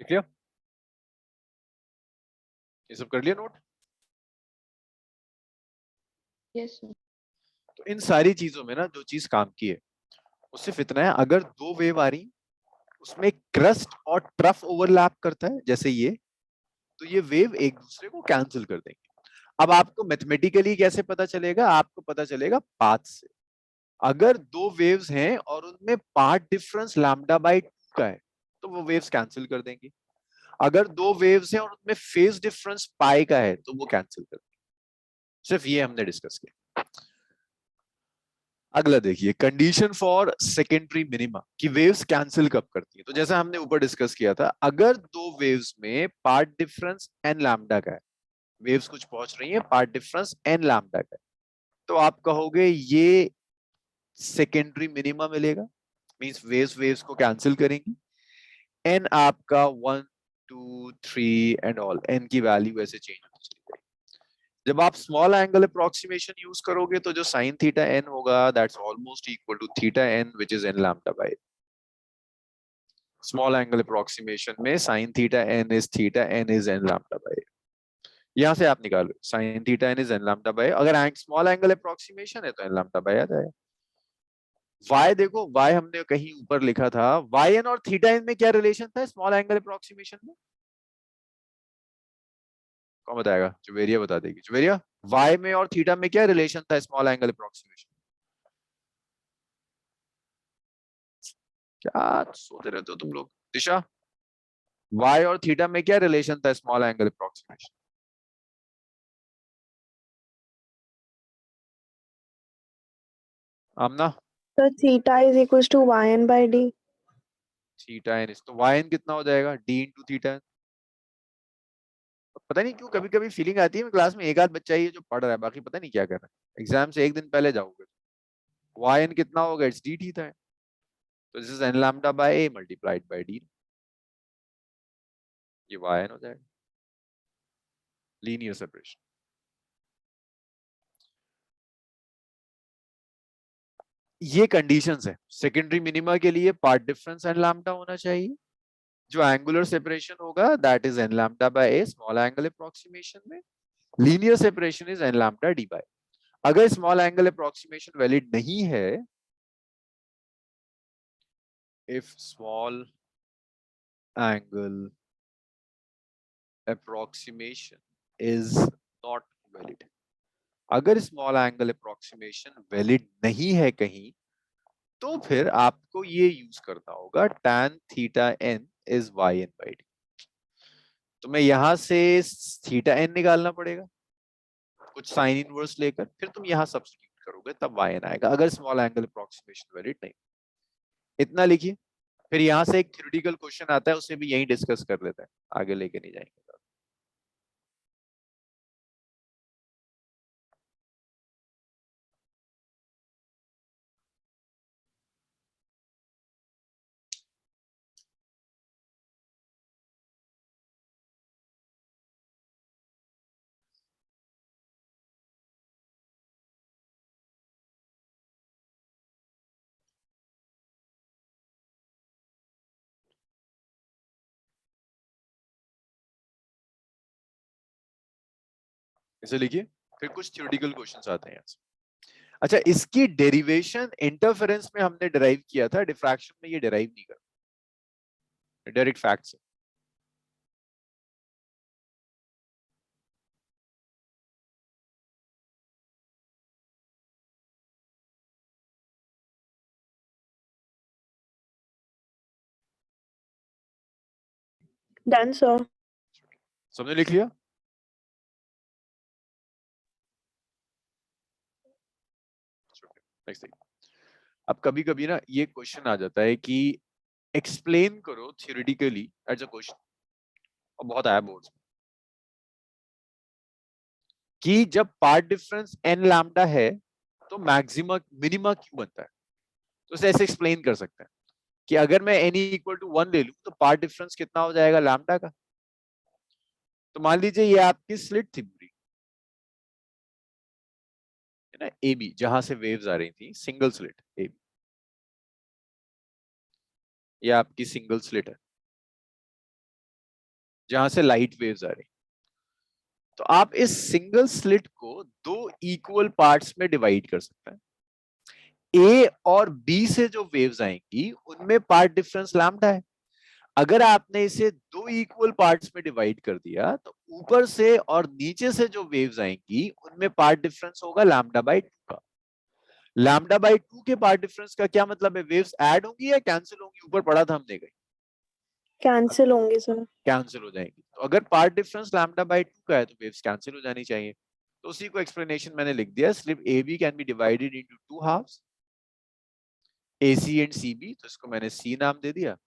S1: लिख लिया, ये सब कर लिया नोट।
S3: Yes sir.
S1: तो इन सारी चीजों में ना जो चीज काम की है वो सिर्फ इतना है, अगर दो वेव आ रही उसमें क्रस्ट और ट्रफ ओवरलैप करता है जैसे ये, तो ये वेव एक दूसरे को कैंसिल कर देंगे। अब आपको मैथमेटिकली कैसे पता चलेगा? आपको पता चलेगा पाथ से। अगर दो वेव्स हैं और उनमें पाथ डिफरेंस λ/2 का है तो वो वेव्स कैंसिल कर देंगी। अगर दो वेव्स हैं और उनमें फेज डिफरेंस पाई का है तो वो कैंसिल कर देंगे। सिर्फ ये हमने डिस्कस किया। अगला देखिए, कंडीशन फॉर सेकेंडरी मिनिमा कि वेव्स कैंसिल कब करती है। तो जैसा हमने ऊपर डिस्कस किया था, अगर दो वेव्स में पार्ट डिफरेंस n लैम्डा का है, वेव्स कुछ पहुंच रही है, पार्ट डिफरेंस n लैम्डा का है, तो आप कहोगे ये सेकेंडरी मिनिमा मिलेगा, मींस वेव्स को कैंसिल करेंगी। एन आपका 1 2 3 एंड ऑल, एन की वैल्यू ऐसे चेंज होती चली जाएगी। जब आप स्मॉल एंगल अप्रोक्सीमेशन यूज करोगे तो जो साइन थीटा एन होगा that's almost equal to theta n which is n lambda by. Small angle approximation में sine theta n is theta n is n lambda by. यहां से आप निकालो sine theta n is n lambda by, अगर small angle approximation है तो N lambda bye आ जाएगा। y देखो, y हमने कहीं ऊपर लिखा था, y n और थीटा n में क्या रिलेशन था स्मॉल एंगल अप्रोक्सीमेशन में? कौन बताएगा? जुवेरिया बता देगी। जुवेरिया, y में और थीटा में क्या रिलेशन था स्मॉल एंगल अप्रोक्सीमेशन? क्या सोते रहते हो तुम लोग? दिशा, y और थीटा में क्या रिलेशन था small angle approximation? Aamna,
S2: So theta is equals to yn by d.
S1: Theta n तो y n कितना हो जाएगा? d into theta n। पता नहीं क्यों कभी कभी फीलिंग आती है क्लास में एक आध बच्चा ही है जो पढ़ रहा है, बाकी पता नहीं क्या कर रहा है। एग्जाम से एक दिन पहले जाओगे, y n कितना होगा? इट्स d थीटा है, तो this is n lambda by a multiplied by d, ये y n हो जाएगा। Linear separation. ये कंडीशंस है सेकेंडरी मिनिमा के लिए, पार्ट डिफरेंस एन लैम्डा होना चाहिए। जो एंगुलर सेपरेशन होगा that is n lambda by a small angle approximation में। Linear separation is n lambda d by. अगर स्मॉल एंगल अप्रोक्सीमेशन वैलिड नहीं है, if small angle approximation is not valid, अगर small angle approximation valid नहीं है कहीं, तो फिर आपको ये यूज करना होगा tan theta n is Y N by D. तो मैं यहां से थीटा n निकालना पड़ेगा कुछ साइन इनवर्स लेकर, फिर तुम यहां सब्स्टिट्यूट करोगे तब वाई एन आएगा, अगर स्मॉल एंगल अप्रोक्सीमेशन वैलिड नहीं। इतना लिखिए, फिर यहां से एक थ्योरेटिकल क्वेश्चन आता है, उसे भी यहीं डिस्कस कर लेते हैं, आगे लेके नहीं जाएंगे। इसे लिखिए, फिर कुछ थ्योरेटिकल क्वेश्चंस आते हैं यहाँ से। अच्छा, इसकी डेरिवेशन इंटरफेरेंस में हमने डिराइव किया था, डिफ्रैक्शन में ये डिराइव नहीं कर, डायरेक्ट फैक्ट्स है।
S2: Done, sir.
S1: सबने लिख लिया? नेक्स्ट। अब कभी कभी ना ये क्वेश्चन आ जाता है कि एक्सप्लेन करो थ्योरेटिकली एज अ क्वेश्चन, और बहुत आया बोर्ड्स में, कि जब पार्ट डिफरेंस एन लैम्डा है तो मैक्सिमा मिनिमा क्यों बनता है। तो इसे ऐसे एक्सप्लेन कर सकते हैं कि अगर मैं एन इक्वल टू 1 ले लूं तो पार्ट डिफरेंस कितना हो जाएगा लैम्डा का। तो मान लीजिए ये आपकी स्लिट थी पूरी, है ना, ए बी, जहां से वेव्स आ रही थी, सिंगल स्लिट ए बी, ये आपकी सिंगल स्लिट है जहां से लाइट वेव्स आ रही। तो आप इस सिंगल स्लिट को दो इक्वल पार्ट्स में डिवाइड कर सकते हैं। ए और बी से जो वेव्स आएंगी उनमें पार्ट डिफरेंस लैम्डा है। अगर आपने इसे दो इक्वल पार्ट्स में डिवाइड कर दिया तो ऊपर से और नीचे से जो वेव्स आएंगी उनमें पार्ट डिफरेंस होगा लैम्डा बाई 2 का। लैम्डा बाई 2 के पार्ट डिफरेंस का क्या मतलब है? वेव्स ऐड होंगी या कैंसिल होंगी? ऊपर पढ़ा था हमने कहीं,
S2: Cancel होंगे sir.
S1: कैंसिल हो जाएंगी। तो अगर पार्ट डिफरेंस लैम्डा बाई 2 का है तो वेव्स कैंसिल हो जानी चाहिए। तो उसी को एक्सप्लेनेशन मैंने लिख दिया, slip A B can be divided into two halves, AC and CB, तो इसको मैंने C नाम दे दिया।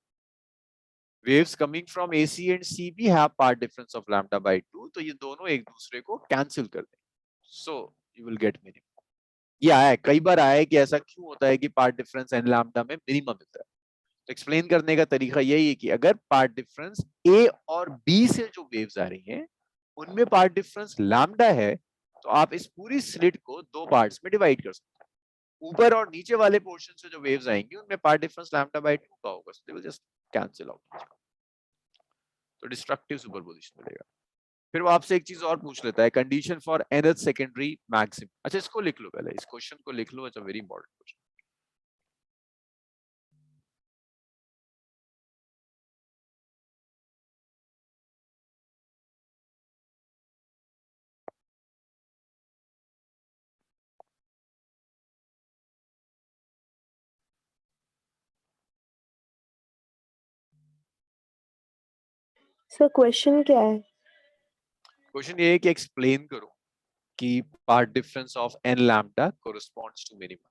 S1: Waves coming from AC and CB have part difference of lambda by 2, तो ये दोनों एक दूसरे को कैंसिल कर देंगे, so you will get minimum। ये आया है, कई बार आया है कि ऐसा क्यों होता है कि पार्ट डिफरेंस एन लैम्डा में मिनिमम मिलता है। तो एक्सप्लेन करने का तरीका यही है कि अगर पार्ट डिफरेंस ए और बी से जो वेव्स आ रही हैं उनमें पार्ट डिफरेंस लैम्डा है, तो आप इस पूरी स्लिट को दो पार्ट्स में डिवाइड कर सकते हैं। ऊपर और नीचे वाले पोर्शन से जो वेव्स आएंगी उनमें पार्ट डिफरेंस लैम्डा बाय 2 का होगा, so they will just cancel out. तो डिस्ट्रक्टिव सुपरपोजिशन मिलेगा। फिर वो आपसे एक चीज और पूछ लेता है, condition for nth secondary maximum. अच्छा इसको लिख लो, पहले इस क्वेश्चन को लिख लो, it's a very important question.
S2: Sir question क्या है?
S1: क्वेश्चन ये है कि एक्सप्लेन करो कि path difference of n lambda corresponds to minimum.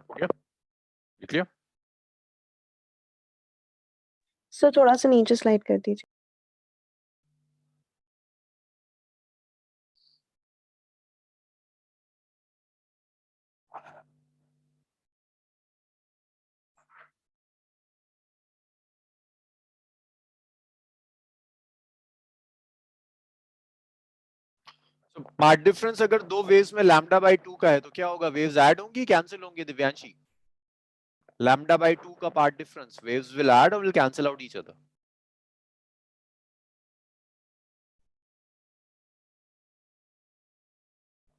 S1: हो गया? लिख लिया?
S2: सर थोड़ा सा नीचे स्लाइड कर दीजिए।
S1: तो पार्ट डिफरेंस अगर दो वेव्स में लैम्डा बाय 2 का है तो क्या होगा, वेव्स ऐड होंगी कैंसिल होंगी दिव्यांशी? लैम्डा बाय 2 का path difference, waves will add और will cancel out each other.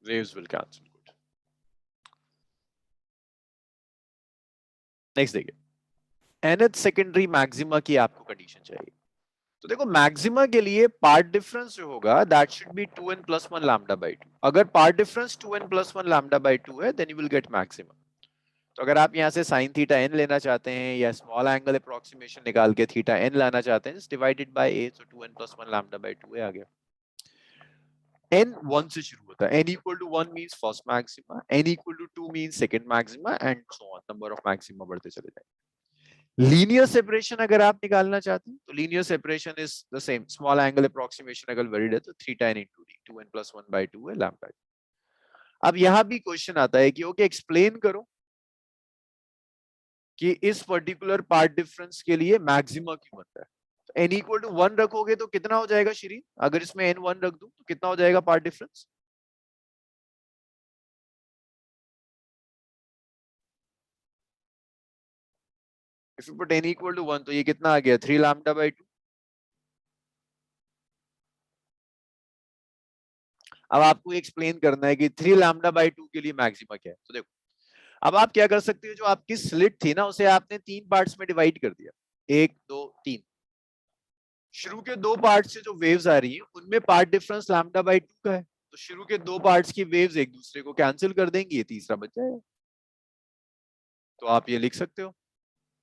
S1: waves will cancel. Good. Next देखिए, nth सेकेंडरी मैक्सिमा की आपको कंडीशन चाहिए। तो देखो मैक्सिमा के लिए पार्ट डिफरेंस जो होगा that should be 2n plus 1 lambda by 2। अगर part difference 2n plus 1 lambda by 2 है then you will get maxima. तो अगर आप यहाँ से sin थीटा n लेना चाहते हैं या स्मॉल एंगल अप्रोक्सीमेशन निकाल के थीटा n लाना चाहते हैं, divided by a, so 2n plus 1 lambda by 2 है आ गया। n 1 से शुरू होता है, n equal to 1 means first maxima, n equal to 2 means second maxima and so on, number of maxima बढ़ते चले जाएंगे। लीनियर सेपरेशन अगर आप निकालना चाहते हैं तो linear separation is the same, small angle approximation अगर वेरिड है तो theta n into d, 2n plus 1 by 2 है लैम्डा। अब यहां भी क्वेश्चन आता है कि ओके एक्सप्लेन करो कि इस पर्टिकुलर पार्ट डिफरेंस के लिए मैक्सिमा क्यों बनता है। तो n equal to 1 रखोगे तो कितना हो जाएगा श्री, अगर इसमें n 1 रख दूं तो कितना हो जाएगा part difference? If you put n equal to 1 तो ये कितना आ गया 3 लैम्डा बाई 2। अब आपको एक्सप्लेन करना है कि 3 लैम्डा बाई 2 के लिए मैक्सिमा क्या है। तो देखो अब आप क्या कर सकते हो, जो आपकी स्लिट थी ना उसे आपने 3 पार्ट्स में डिवाइड कर दिया, 1 2 3। शुरू के 2 पार्ट से जो वेव्स आ रही हैं उनमें पार्ट डिफरेंस लैम्डा बाई 2 का है, तो शुरू के 2 पार्ट्स की वेव्स एक दूसरे को कैंसिल कर देंगी, ये तीसरा बच जाएगा। तो आप ये लिख सकते हो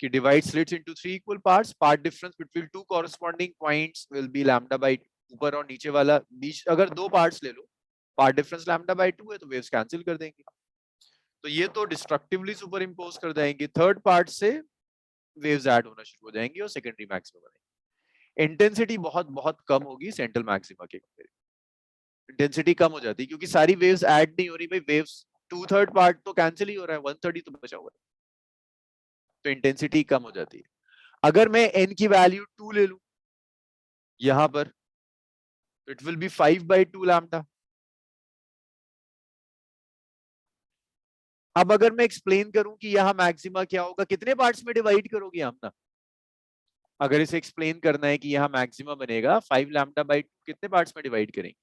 S1: कि divide slits into 3 equal parts, part difference between two corresponding points will be lambda by 2। ऊपर और नीचे वाला बीच अगर 2 पार्ट्स ले लो, पार्ट डिफरेंस लैम्डा बाई 2 है तो वेव्स कैंसिल कर देंगे, तो ये तो डिस्ट्रक्टिवली सुपर इम्पोज कर जाएंगे। थर्ड पार्ट से वेव्स ऐड होना शुरू हो जाएंगी और सेकेंडरी मैक्सिमा बनेंगे। इंटेंसिटी बहुत बहुत कम होगी सेंट्रल मैक्सिमा के कंपेयर। इंटेंसिटी कम हो जाती है क्योंकि सारी वेव्स ऐड नहीं हो रही भाई, वेव्स 2/3 पार्ट तो कैंसिल ही हो रहा है, 1/3 तो बचा हुआ है, तो इंटेंसिटी कम हो जाती है। अगर मैं n की वैल्यू 2 ले लूं यहां पर, तो इट विल बी 5/2 लैम्डा। अब अगर मैं एक्सप्लेन करूं कि यहां मैक्सिमा क्या होगा, कितने पार्ट्स में डिवाइड करोगे हम ना, अगर इसे एक्सप्लेन करना है कि यहां मैक्सिमा बनेगा 5 लैम्डा बाई 2, कितने पार्ट्स में डिवाइड करेंगे।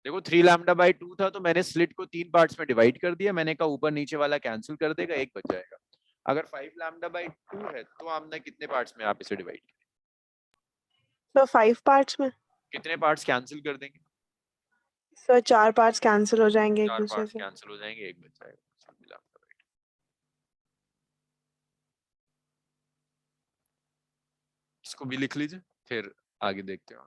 S1: देखो 3 लैम्डा बाई 2 था तो मैंने स्लिट को 3 पार्ट्स में डिवाइड कर दिया, मैंने कहा ऊपर नीचे वाला कैंसिल कर देगा, एक बच जाएगा। अगर 5 लैम्डा बाई 2 है तो हमने कितने पार्ट्स में आप इसे डिवाइड करें,
S2: So 5 parts में।
S1: कितने पार्ट्स कैंसिल कर देंगे,
S2: So 4 parts cancel हो जाएंगे एक
S1: 4
S2: दूसरे
S1: पार्ट्स
S2: से।
S1: कैंसिल हो जाएंगे, एक बच जाएगा। इसको भी लिख लीजिए फिर आगे देखते हैं।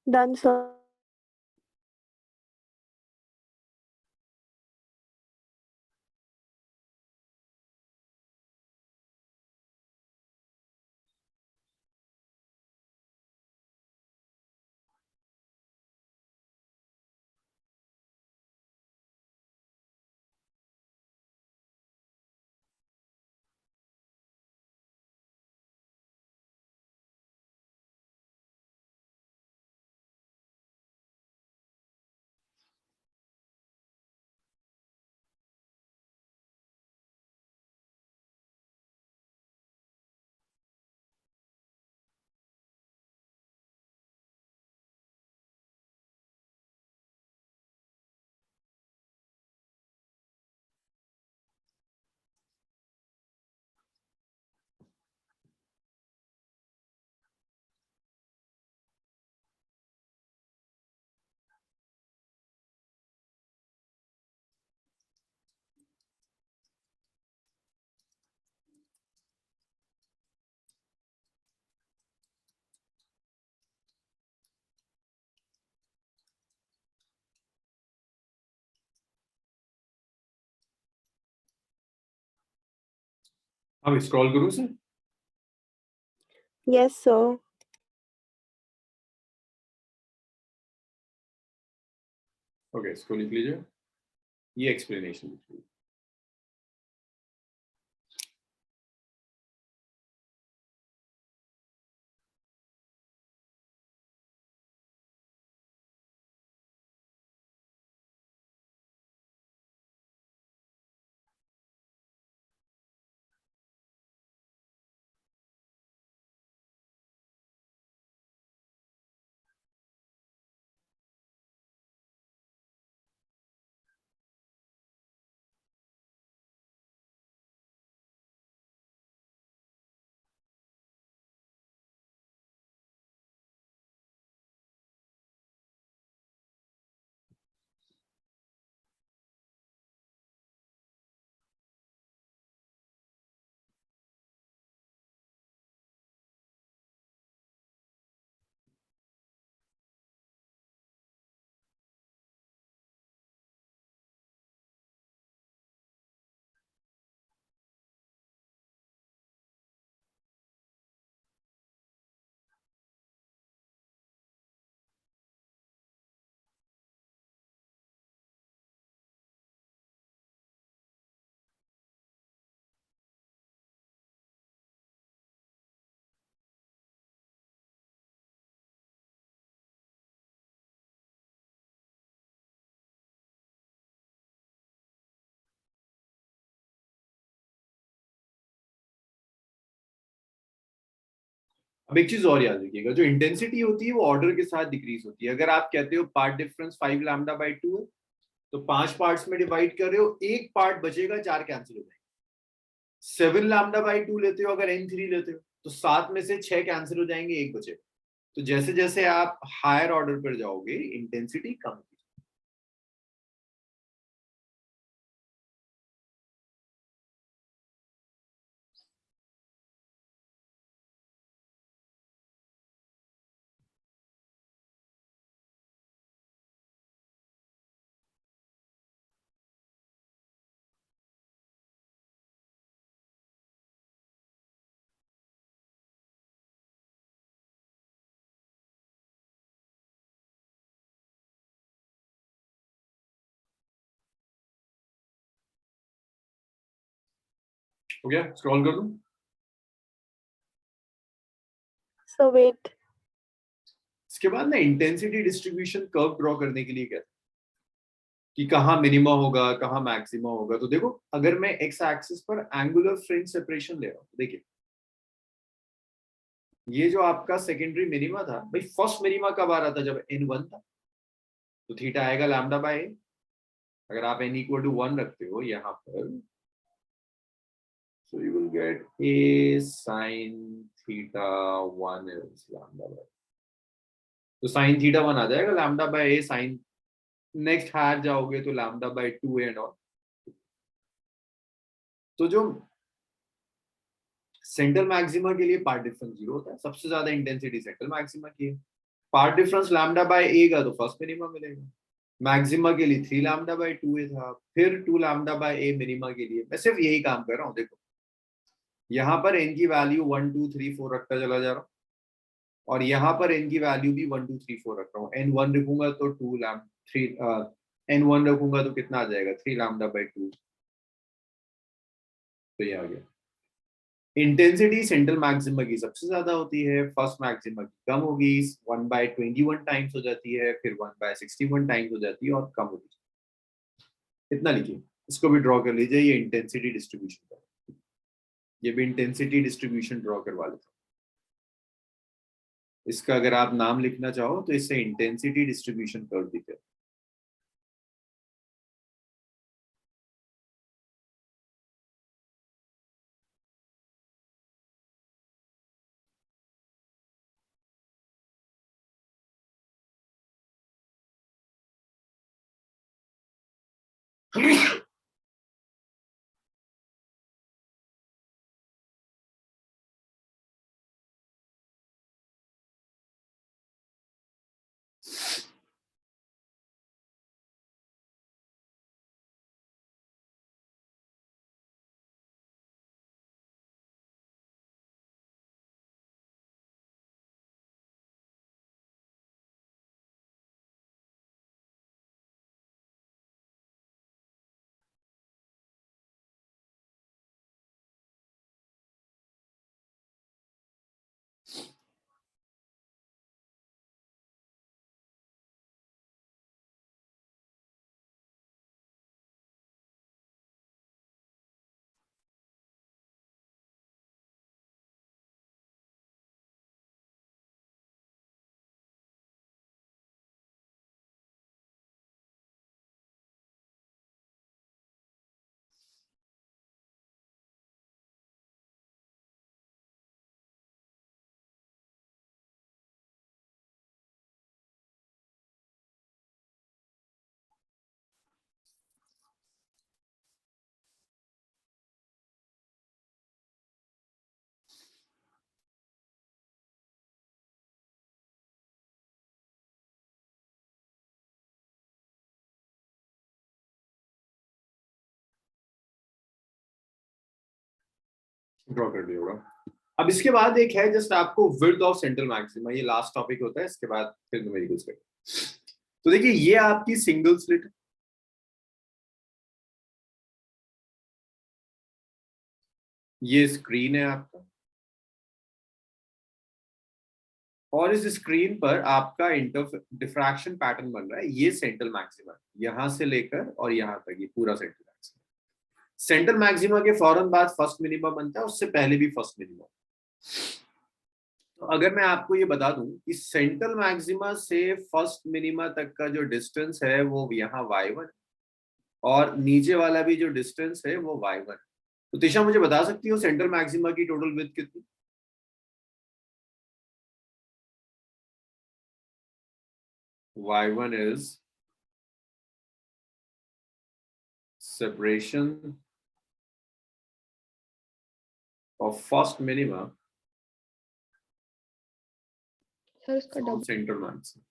S2: Done, sir.
S5: हम स्क्रॉल करूँ सर?
S2: Yes, sir.
S5: ओके, इसको लिख लीजिए, ये एक्सप्लेनेशन लिख लीजिए। अब एक चीज और याद रखिएगा, जो इंटेंसिटी होती है वो ऑर्डर के साथ डिक्रीज होती है। अगर आप कहते हो पार्ट डिफरेंस 5 लैम्डा बाई 2 है, तो 5 पार्ट्स में डिवाइड कर रहे हो, एक पार्ट बचेगा, 4 कैंसिल हो जाएंगे। 7 लैम्डा बाई 2 लेते हो, अगर n3 लेते हो, तो 7 में से 6 कैंसिल हो जाएंगे, एक बचेगा। तो जैसे जैसे आप हायर ऑर्डर पर जाओगे, इंटेंसिटी कम होगी। हो गया, स्क्रॉल कर दूं?
S2: So wait.
S5: इसके बाद ना इंटेंसिटी डिस्ट्रीब्यूशन कर्व ड्रॉ करने के लिए कहते हैं कि कहाँ मिनिमा होगा, कहाँ मैक्सिमा होगा। तो देखो, अगर मैं एक्स एक्सिस पर एंगुलर फ्रिंज सेपरेशन ले रहा हूँ, देखिए ये जो आपका सेकेंडरी मिनिमा था भाई, फर्स्ट मिनिमा कब आ रहा था? जब n1 था, तो थीटा आएगा लैम्डा बाय a। अगर आप n इक्वल टू 1 रखते हो यहाँ पर, so you will get a sin theta 1 is lambda by, तो sin theta 1 आ जाएगा, lambda by a sin, next higher जाओगे तो lambda by 2 एंड ऑल। तो जो सेंट्रल मैक्सिमा के लिए पार्ट डिफरेंस 0 होता है, सबसे ज्यादा इंटेंसिटी सेंट्रल मैक्सिमा की है। पार्ट डिफरेंस लैम्डा बाय ए का तो फर्स्ट मिनिमा मिलेगा। मैक्सिमा के लिए 3 लैम्डा बाय 2 ए था, फिर 2 लैम्डा बाय ए मिनिमा के लिए। मैं सिर्फ यही काम कर रहा हूँ, देखो यहाँ पर n की वैल्यू 1 2 3 4 रखता चला जा रहा हूँ, और यहाँ पर n की वैल्यू भी 1 2 3 4 रख रहा हूँ। n1 रखूंगा तो 2 लैम 3 n1 रखूंगा तो कितना आ जाएगा? 3 लैम्डा बाय 2। तो ये आ गया। इंटेंसिटी सेंट्रल मैक्सिमा की सबसे ज्यादा होती है, फर्स्ट मैक्सिमा की कम होगी, 1/21 टाइम्स हो जाती है, फिर 1/61 टाइम्स हो जाती है और कम होती है। इतना लिखिए, इसको भी ड्रॉ कर लीजिए, ये इंटेंसिटी डिस्ट्रीब्यूशन का, ये भी इंटेंसिटी डिस्ट्रीब्यूशन ड्रॉ करवा लेता हूं। इसका अगर आप नाम लिखना चाहो तो इससे इंटेंसिटी डिस्ट्रीब्यूशन कर दीजिए। ड्रॉ कर दिया होगा। अब इसके बाद एक है जस्ट आपको विड्थ ऑफ सेंट्रल मैक्सिमा, ये लास्ट टॉपिक होता है, इसके बाद फिर न्यूमेरिकल्स पे। तो देखिए ये आपकी सिंगल स्लिट, ये स्क्रीन है आपका, और इस स्क्रीन पर आपका डिफ्रैक्शन पैटर्न बन रहा है, ये सेंट्रल मैक्सिमा, यहां से लेकर और यहां तक ये पूरा सेंट्रल मैक्सिमा। सेंट्रल मैक्सिमा के फौरन बाद फर्स्ट मिनिमा बनता है, उससे पहले भी फर्स्ट मिनिमा। तो अगर मैं आपको ये बता दूं कि सेंट्रल मैक्सिमा से फर्स्ट मिनिमा तक का जो डिस्टेंस है वो यहाँ y1, और नीचे वाला भी जो डिस्टेंस है वो y1। तो तिशा मुझे बता सकती हो सेंट्रल मैक्सिमा की टोटल विड्थ कितनी? y1 is separation of first minima
S3: sir उसका
S5: from
S3: डबल।
S5: central maximum।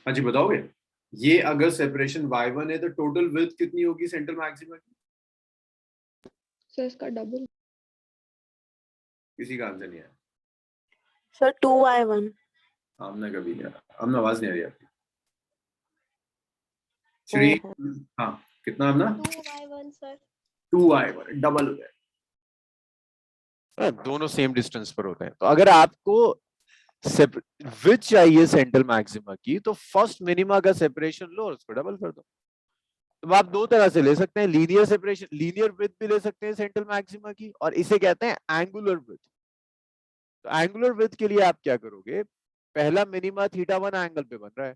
S5: हाँ जी बताओगे, ये अगर सेपरेशन y1 है तो टोटल विड्थ कितनी होगी सेंट्रल मैक्सिमा की?
S3: सर इसका डबल।
S5: किसी का आंसर नहीं आया।
S2: Sir, 2y1.
S5: आमना कभी नहीं आया, आमना आवाज नहीं आ रही आपकी। श्री, हाँ कितना आमना?
S6: 2y1 sir.
S5: 2y1 डबल हो जाए।
S1: दोनों सेम डिस्टेंस पर होते हैं। तो अगर आपको विड्थ चाहिए सेंट्रल मैक्सिमा की, तो फर्स्ट मिनिमा का सेपरेशन लो और उसको डबल कर दो। तो आप दो तरह से ले सकते हैं, लीनियर सेपरेशन, लीनियर विड्थ भी ले सकते हैं सेंट्रल मैक्सिमा की, और इसे कहते हैं एंगुलर विड्थ। तो एंगुलर विड्थ के लिए आप क्या करोगे, पहला मिनिमा θ1 एंगल पे बन रहा है,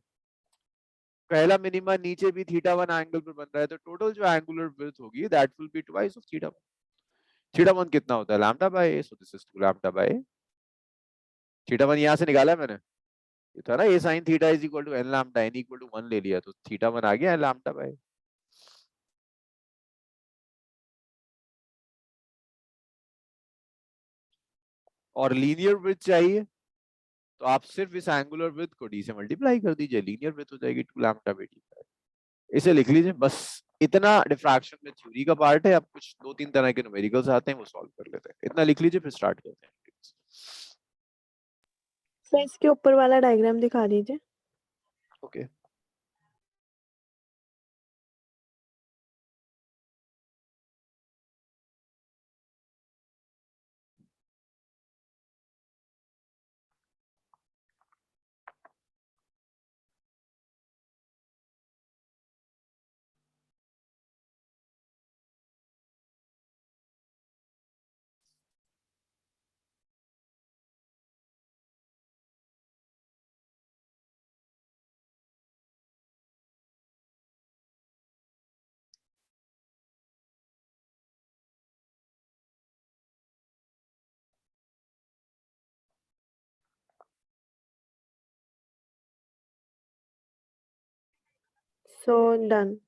S1: पहला मिनिमा नीचे भी θ1 एंगल पे बन रहा है, तो टोटल जो एंगुलर विड्थ होगी that will be twice of θ1। θ1 कितना होता है, lambda by a, so this is 2 lambda by a। θ1 यहां से निकाला है मैंने, ये था ना a sin theta is equal to n lambda, n equal to 1 ले लिया, तो θ1 आ गया लैम्डा बाय। और लीनियर विड्थ चाहिए तो आप सिर्फ इस एंगुलर विड्थ को d से मल्टीप्लाई कर दीजिए, लीनियर विड्थ हो जाएगी 2 लैम्डा बाय d। इसे लिख लीजिए बस। इतना डिफ्रैक्शन में थ्योरी का पार्ट है, अब कुछ दो तीन तरह के न्यूमेरिकल्स आते हैं वो सॉल्व कर लेते हैं। इतना लिख लीजिए फिर स्टार्ट करते हैं।
S2: सर इसके ऊपर वाला डायग्राम दिखा दीजिए।
S1: Okay
S2: So done.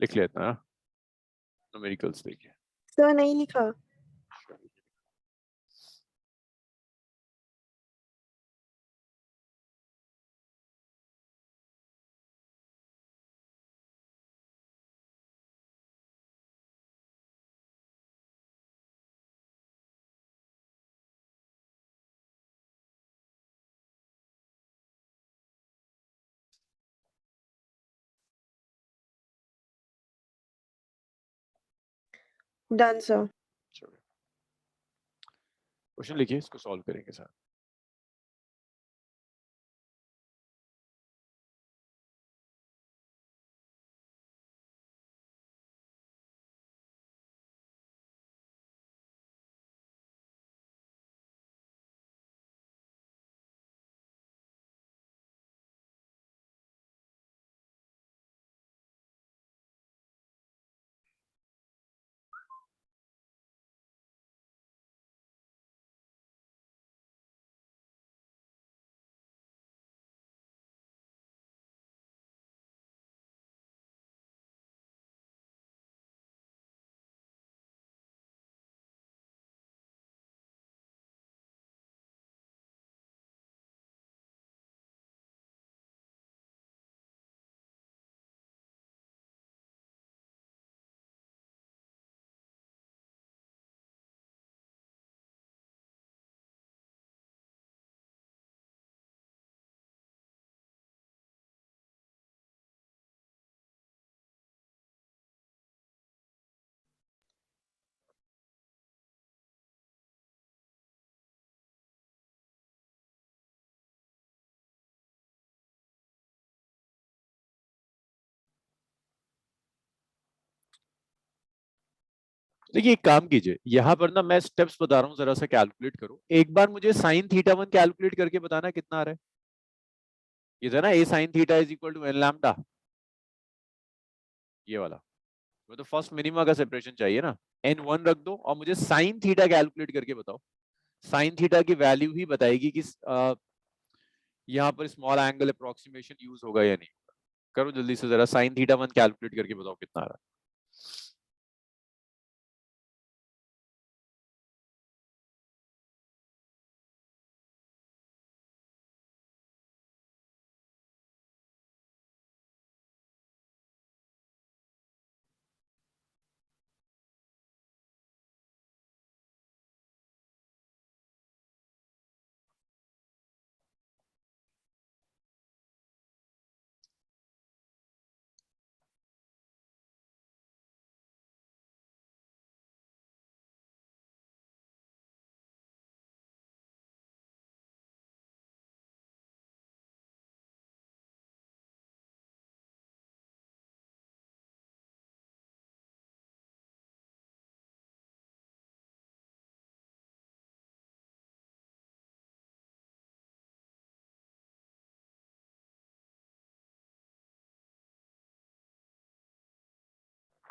S1: लिख लेते हैं न्यूमेरिकल्स देखिए।
S2: सर नहीं लिखा। Done, sir.
S1: चलो क्वेश्चन लिखिए, इसको सॉल्व करेंगे साथ। देखिए एक काम कीजिए, यहाँ पर ना मैं स्टेप्स बता रहा हूँ, जरा सा कैलकुलेट करो। एक बार मुझे साइन थीटा 1 कैलकुलेट करके बताना कितना आ रहा है। ये था ना a sin theta is equal to n lambda, ये वाला। मैं तो फर्स्ट मिनिमा का सेपरेशन चाहिए ना, n1 रख दो और मुझे साइन थीटा कैलकुलेट करके बताओ। साइन थीटा की वैल्यू ही बताएगी कि यहाँ पर स्मॉल एंगल अप्रोक्सीमेशन यूज होगा या नहीं। करो जल्दी से, जरा साइन थीटा 1 कैलकुलेट करके बताओ कितना आ रहा है।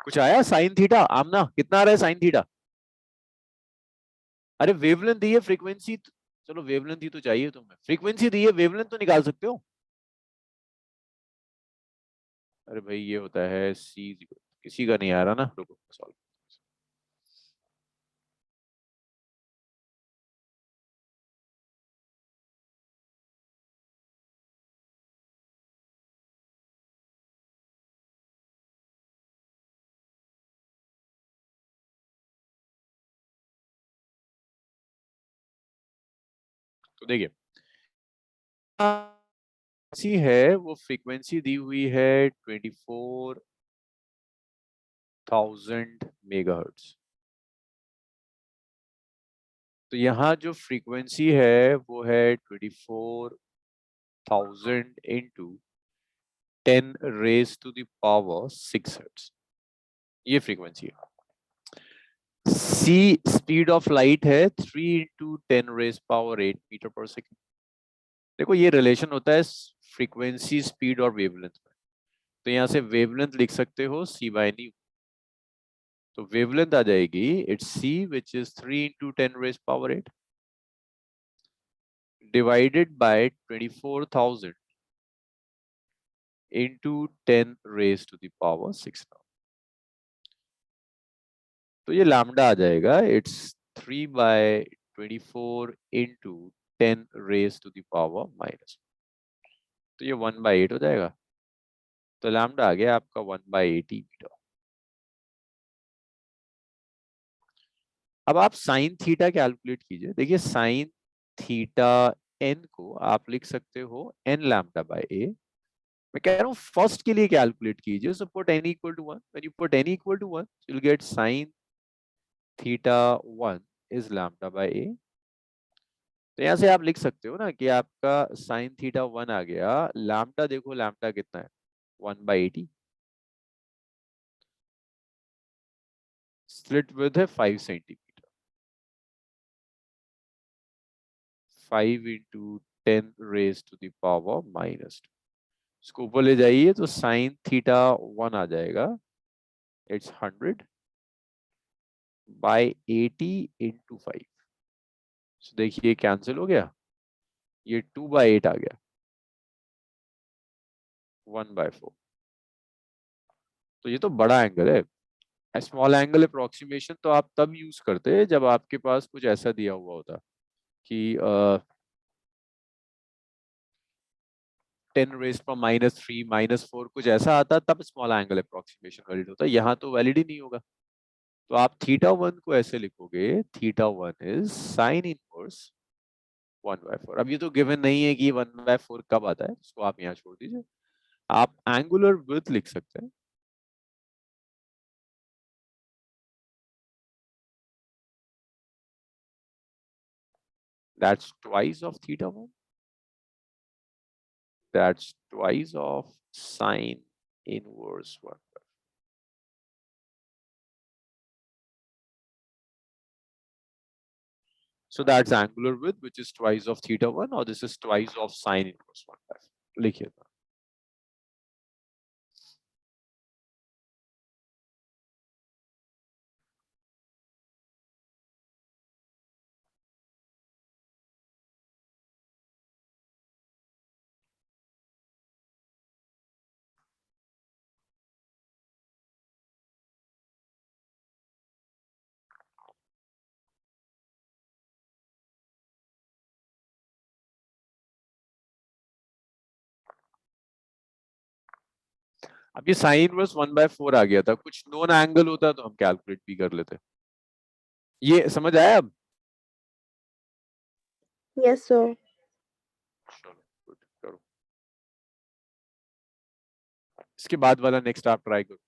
S1: कुछ आया साइन थीटा? आमना कितना आ रहा है साइन थीटा? अरे वेवलेंथ दी है, फ्रीक्वेंसी चलो वेवलेंथ ही तो चाहिए तुम्हें, फ्रीक्वेंसी दी है, वेवलेंथ तो निकाल सकते हो। अरे भाई ये होता है सी, किसी का नहीं आ रहा ना, रुको सॉल्व। तो देखिए सी है, वो फ्रीक्वेंसी दी हुई है 24,000 मेगाहर्ट्ज। तो यहाँ जो फ्रीक्वेंसी है वो है 24,000 into 10 raise to the power 6 hertz, ये फ्रीक्वेंसी है। सी स्पीड ऑफ लाइट है 3 इंटू 10 रेज पावर 8 मीटर पर सेकेंड। देखो ये रिलेशन होता है फ्रीक्वेंसी, स्पीड और वेवलेंथ में। तो यहाँ से वेवलेंथ लिख सकते हो सी बाय न्यू। तो वेवलेंथ आ जाएगी it's C which is 3 into 10 raise power 8 divided by 24,000 into 10 raised to the power 6 now। तो ये लैम्डा आ जाएगा it's 3/24 into 10 raised to the power -1। तो ये 1/8 हो जाएगा। तो लैम्डा आ गया आपका 1/80 मीटर। अब आप साइन थीटा कैलकुलेट कीजिए। देखिए साइन थीटा n को आप लिख सकते हो n लैम्डा बाय a। मैं कह रहा हूँ फर्स्ट के लिए कैलकुलेट कीजिए। So put n equal to 1, when you put n equal to 1 you will get sine θ1 is lambda by a। तो यहाँ से आप लिख सकते हो ना कि आपका sin θ1 आ गया, लैम्डा देखो लैम्डा कितना है 1/80, स्लिट विड्थ है 5 centimetre, 5 into 10 raised to the power -2। इसको ऊपर ले जाइए तो sin θ1 आ जाएगा, इट्स 100/80 into 5। so देखिए कैंसिल हो गया, ये 2/8 आ गया, 1/4। तो ये तो बड़ा एंगल है। स्मॉल एंगल अप्रोक्सीमेशन तो आप तब यूज करते हैं जब आपके पास कुछ ऐसा दिया हुआ होता कि 10⁻³ -4 कुछ ऐसा आता, तब स्मॉल एंगल अप्रोक्सीमेशन वैलिड होता है। यहाँ तो वैलिड ही नहीं होगा। तो आप θ1 को ऐसे लिखोगे, θ1 इज साइन इनवर्स 1/4। अब ये तो गिवन नहीं है कि 1/4 कब आता है, उसको आप यहाँ छोड़ दीजिए। आप एंगुलर विड्थ लिख सकते हैं, that's twice of θ1, that's twice of sine inverse 1/4। So that's angular width, which is twice of θ1, or this is twice of sine inverse 1/4। लिखिए। अब ये साइन इनवर्स 1/4 आ गया था, कुछ नोन एंगल होता तो हम कैलकुलेट भी कर लेते। ये समझ आया अब?
S2: Yes, sir.
S1: चलो good, करो। इसके बाद वाला नेक्स्ट आप ट्राई करो।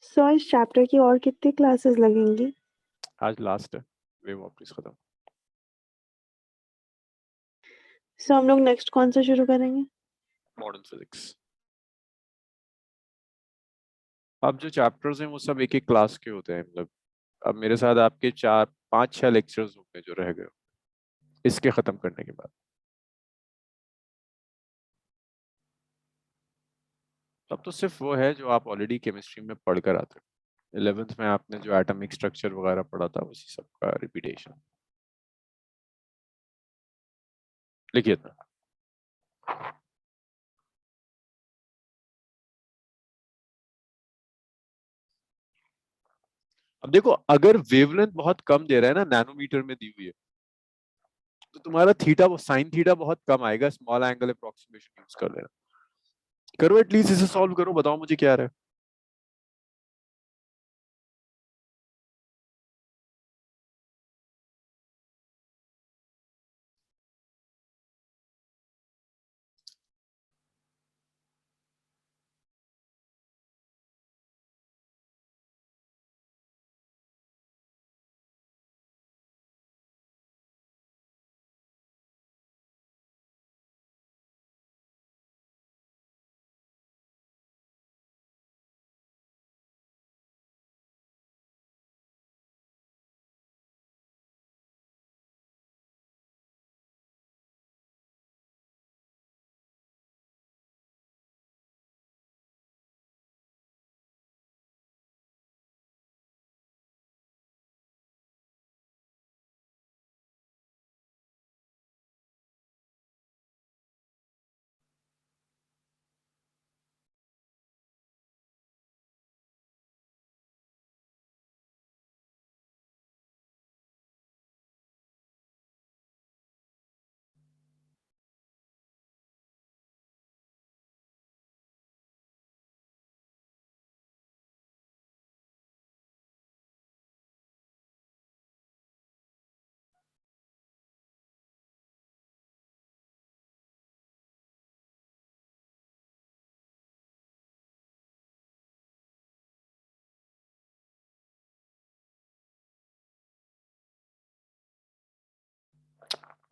S2: सो इस चैप्टर की और कितनी क्लासेस लगेंगी?
S1: आज लास्ट है, वेव ऑप्टिक्स खत्म।
S2: सो हम लोग नेक्स्ट कौन सा शुरू करेंगे?
S1: Modern physics. अब जो चैप्टर्स हैं वो सब एक एक क्लास के होते हैं। मतलब अब मेरे साथ आपके 4-5-6 लेक्चर्स होंगे जो रह गए इसके खत्म करने के बाद। तब तो सिर्फ वो है जो आप ऑलरेडी केमिस्ट्री में पढ़कर आते हो। 11th में आपने जो एटॉमिक स्ट्रक्चर वगैरह पढ़ा था उसी सब का रिपीटेशन। लिखिए ना। अब देखो, अगर वेवलेंथ बहुत कम दे रहा है ना, नैनोमीटर में दी हुई है, तो तुम्हारा थीटा, वो साइन थीटा बहुत कम आएगा। स्मॉल एंगल अप्रोक्सीमेशन यूज कर लेना। करो एटलीस्ट, इसे सॉल्व करो, बताओ मुझे क्या आ रहा है।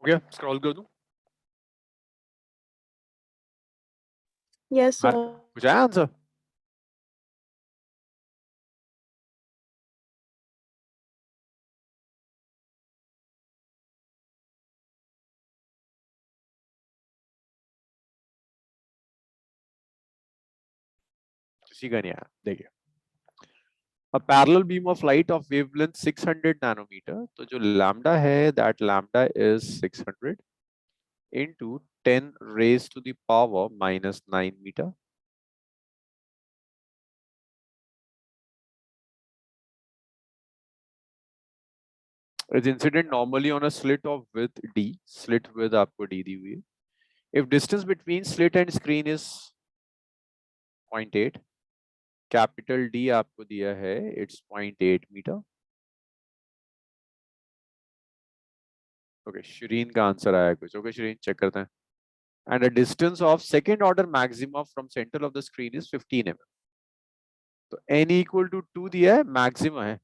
S1: हो गया, स्क्रॉल कर दूं?
S2: Yes,
S1: हाँ,
S2: sir.
S1: कुछ आया आंसर? किसी का नहीं आया, देखिए। A parallel beam of light of wavelength 600 nanometer, तो जो lambda है, that lambda is 600 into 10 raised to the power minus 9 meter. Is incident normally on a slit of width d, slit width आपको d दी हुई है. If distance between slit and screen is 0.8, capital D आपको दिया है, it's 0.8 meter. Okay, Shireen का answer आया कुछ. Okay, Shireen check करते हैं. And a distance of second order maxima from center of the screen is 15 mm. तो n equal to 2 दिया है, मैक्सिमा है.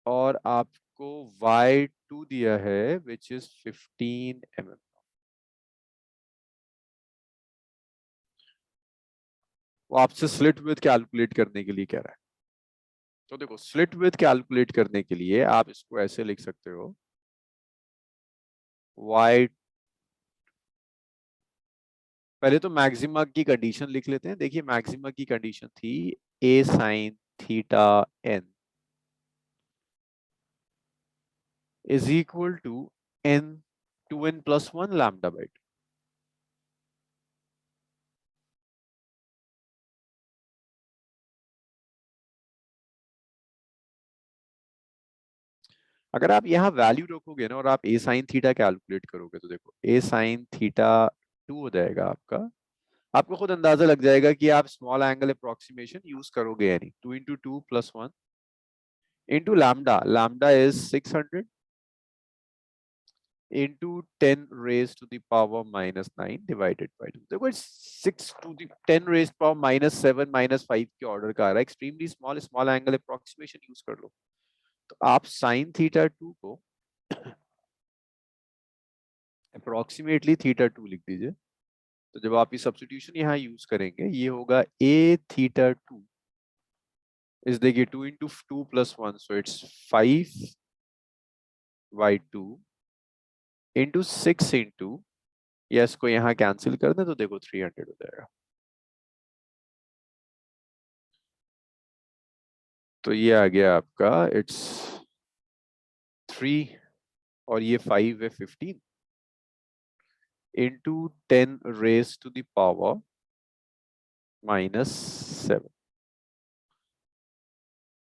S1: और आपको y2 दिया है which is 15 mm. वो आपसे स्लिट विड्थ कैलकुलेट करने के लिए कह रहा है. तो देखो, स्लिट विड्थ कैलकुलेट करने के लिए आप इसको ऐसे लिख सकते हो, y, पहले तो मैक्सिमा की कंडीशन लिख लेते हैं. देखिए, मैक्सिमा की कंडीशन थी a sin theta n is equal to n 2n plus 1 lambda by 2. अगर आप यहाँ वैल्यू रखोगे ना और आप a sin थीटा कैलकुलेट करोगे, तो देखो a sin थीटा 2 हो जाएगा आपका. आपको खुद अंदाजा लग जाएगा कि आप स्मॉल एंगल अप्रोक्सीमेशन यूज करोगे या नहीं. 2 into 2 plus 1 into lambda. Lambda is 600 into 10 raised to the power minus 9 divided by 2. देखो, 6 to the 10 raised power minus 7 minus 5 के ऑर्डर का आ रहा है. Extremely small angle approximation use कर लो. तो आप sin थीटा 2 को अप्रोक्सीमेटली थीटा 2 लिख दीजिए. तो जब आप ये सब्स्टिट्यूशन यहाँ यूज करेंगे, ये होगा a थीटा 2 is, देखिए, 2 into 2 plus 1, so it's 5 by 2 into 6 into, या इसको यहाँ कैंसिल कर दें तो देखो 300 हो जाएगा. तो ये आ गया आपका, इट्स 3 और ये 5 है 15 into 10 raised to the power minus 7.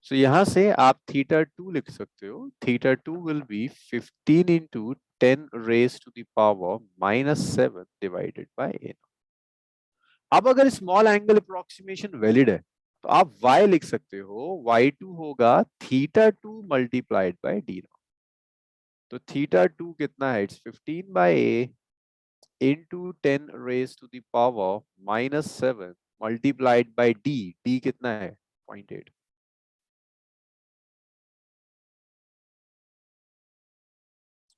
S1: So यहाँ से आप थीटा 2 लिख सकते हो. Theta 2 will be 15 into 10 raised to the power minus 7 divided by n. अब अगर स्मॉल एंगल अप्रोक्सीमेशन वैलिड है, तो आप y लिख सकते हो. y2 होगा थीटा 2 मल्टीप्लाइड बाय d. तो थीटा 2 कितना है? It's 15 by a into 10 raised to the power minus 7 multiplied by d. d कितना है? 0.8.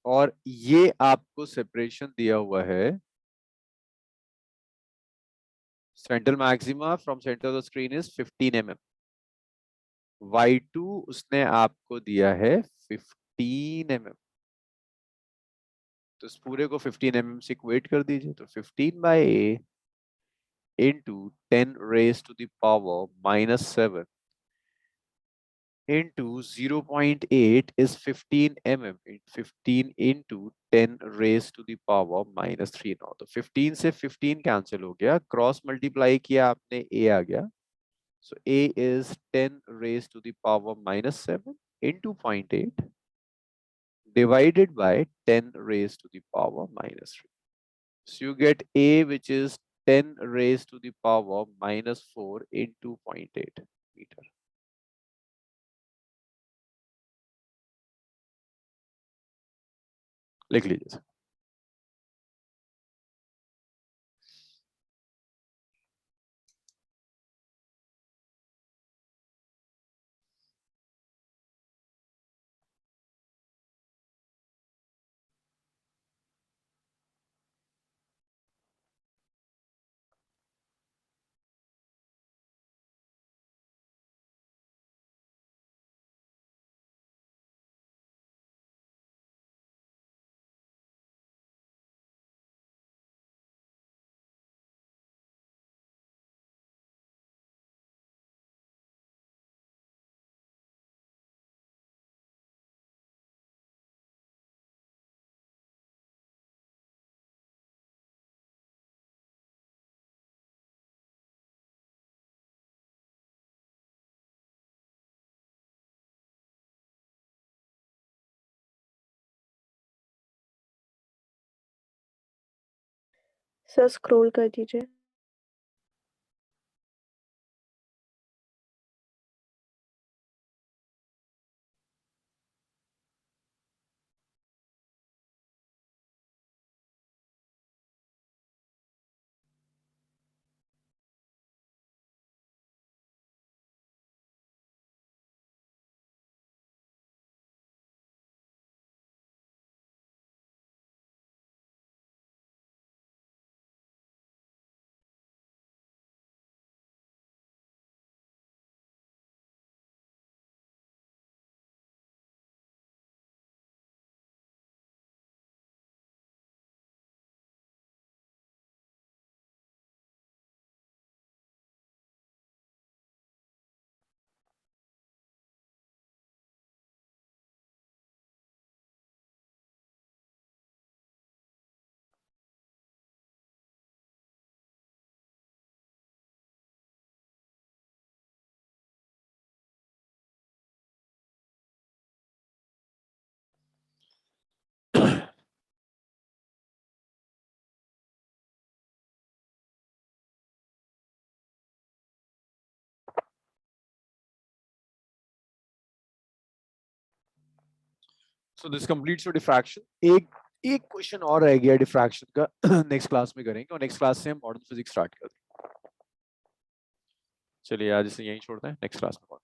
S1: और ये आपको सेपरेशन दिया हुआ है. Central maxima from centre of the screen is 15 mm. y2 उसने आपको दिया है 15 mm. तो इस पूरे को 15 mm से इक्वेट कर दीजिए. तो 15 by a into 10 raised to the power minus 7 into 0.8 is 15 mm. 15 into 10 raised to the power minus 3. now तो 15 से 15 कैंसिल हो गया, क्रॉस मल्टीप्लाई किया आपने, a आ गया. So a is 10 raised to the power minus 7 into 0.8 divided by 10 raised to the power minus 3. So you get a which is 10 raised to the power minus 4 into 0.8 meter. लिख लीजिए.
S2: Sir scroll कर दीजिए।
S1: So this completes your diffraction. एक question और रह गया diffraction का, next class में करेंगे और नेक्स्ट क्लास से हम मॉडर्न फिजिक्स स्टार्ट करते हैं। चलिए आज इसे यहीं छोड़ते हैं, नेक्स्ट क्लास में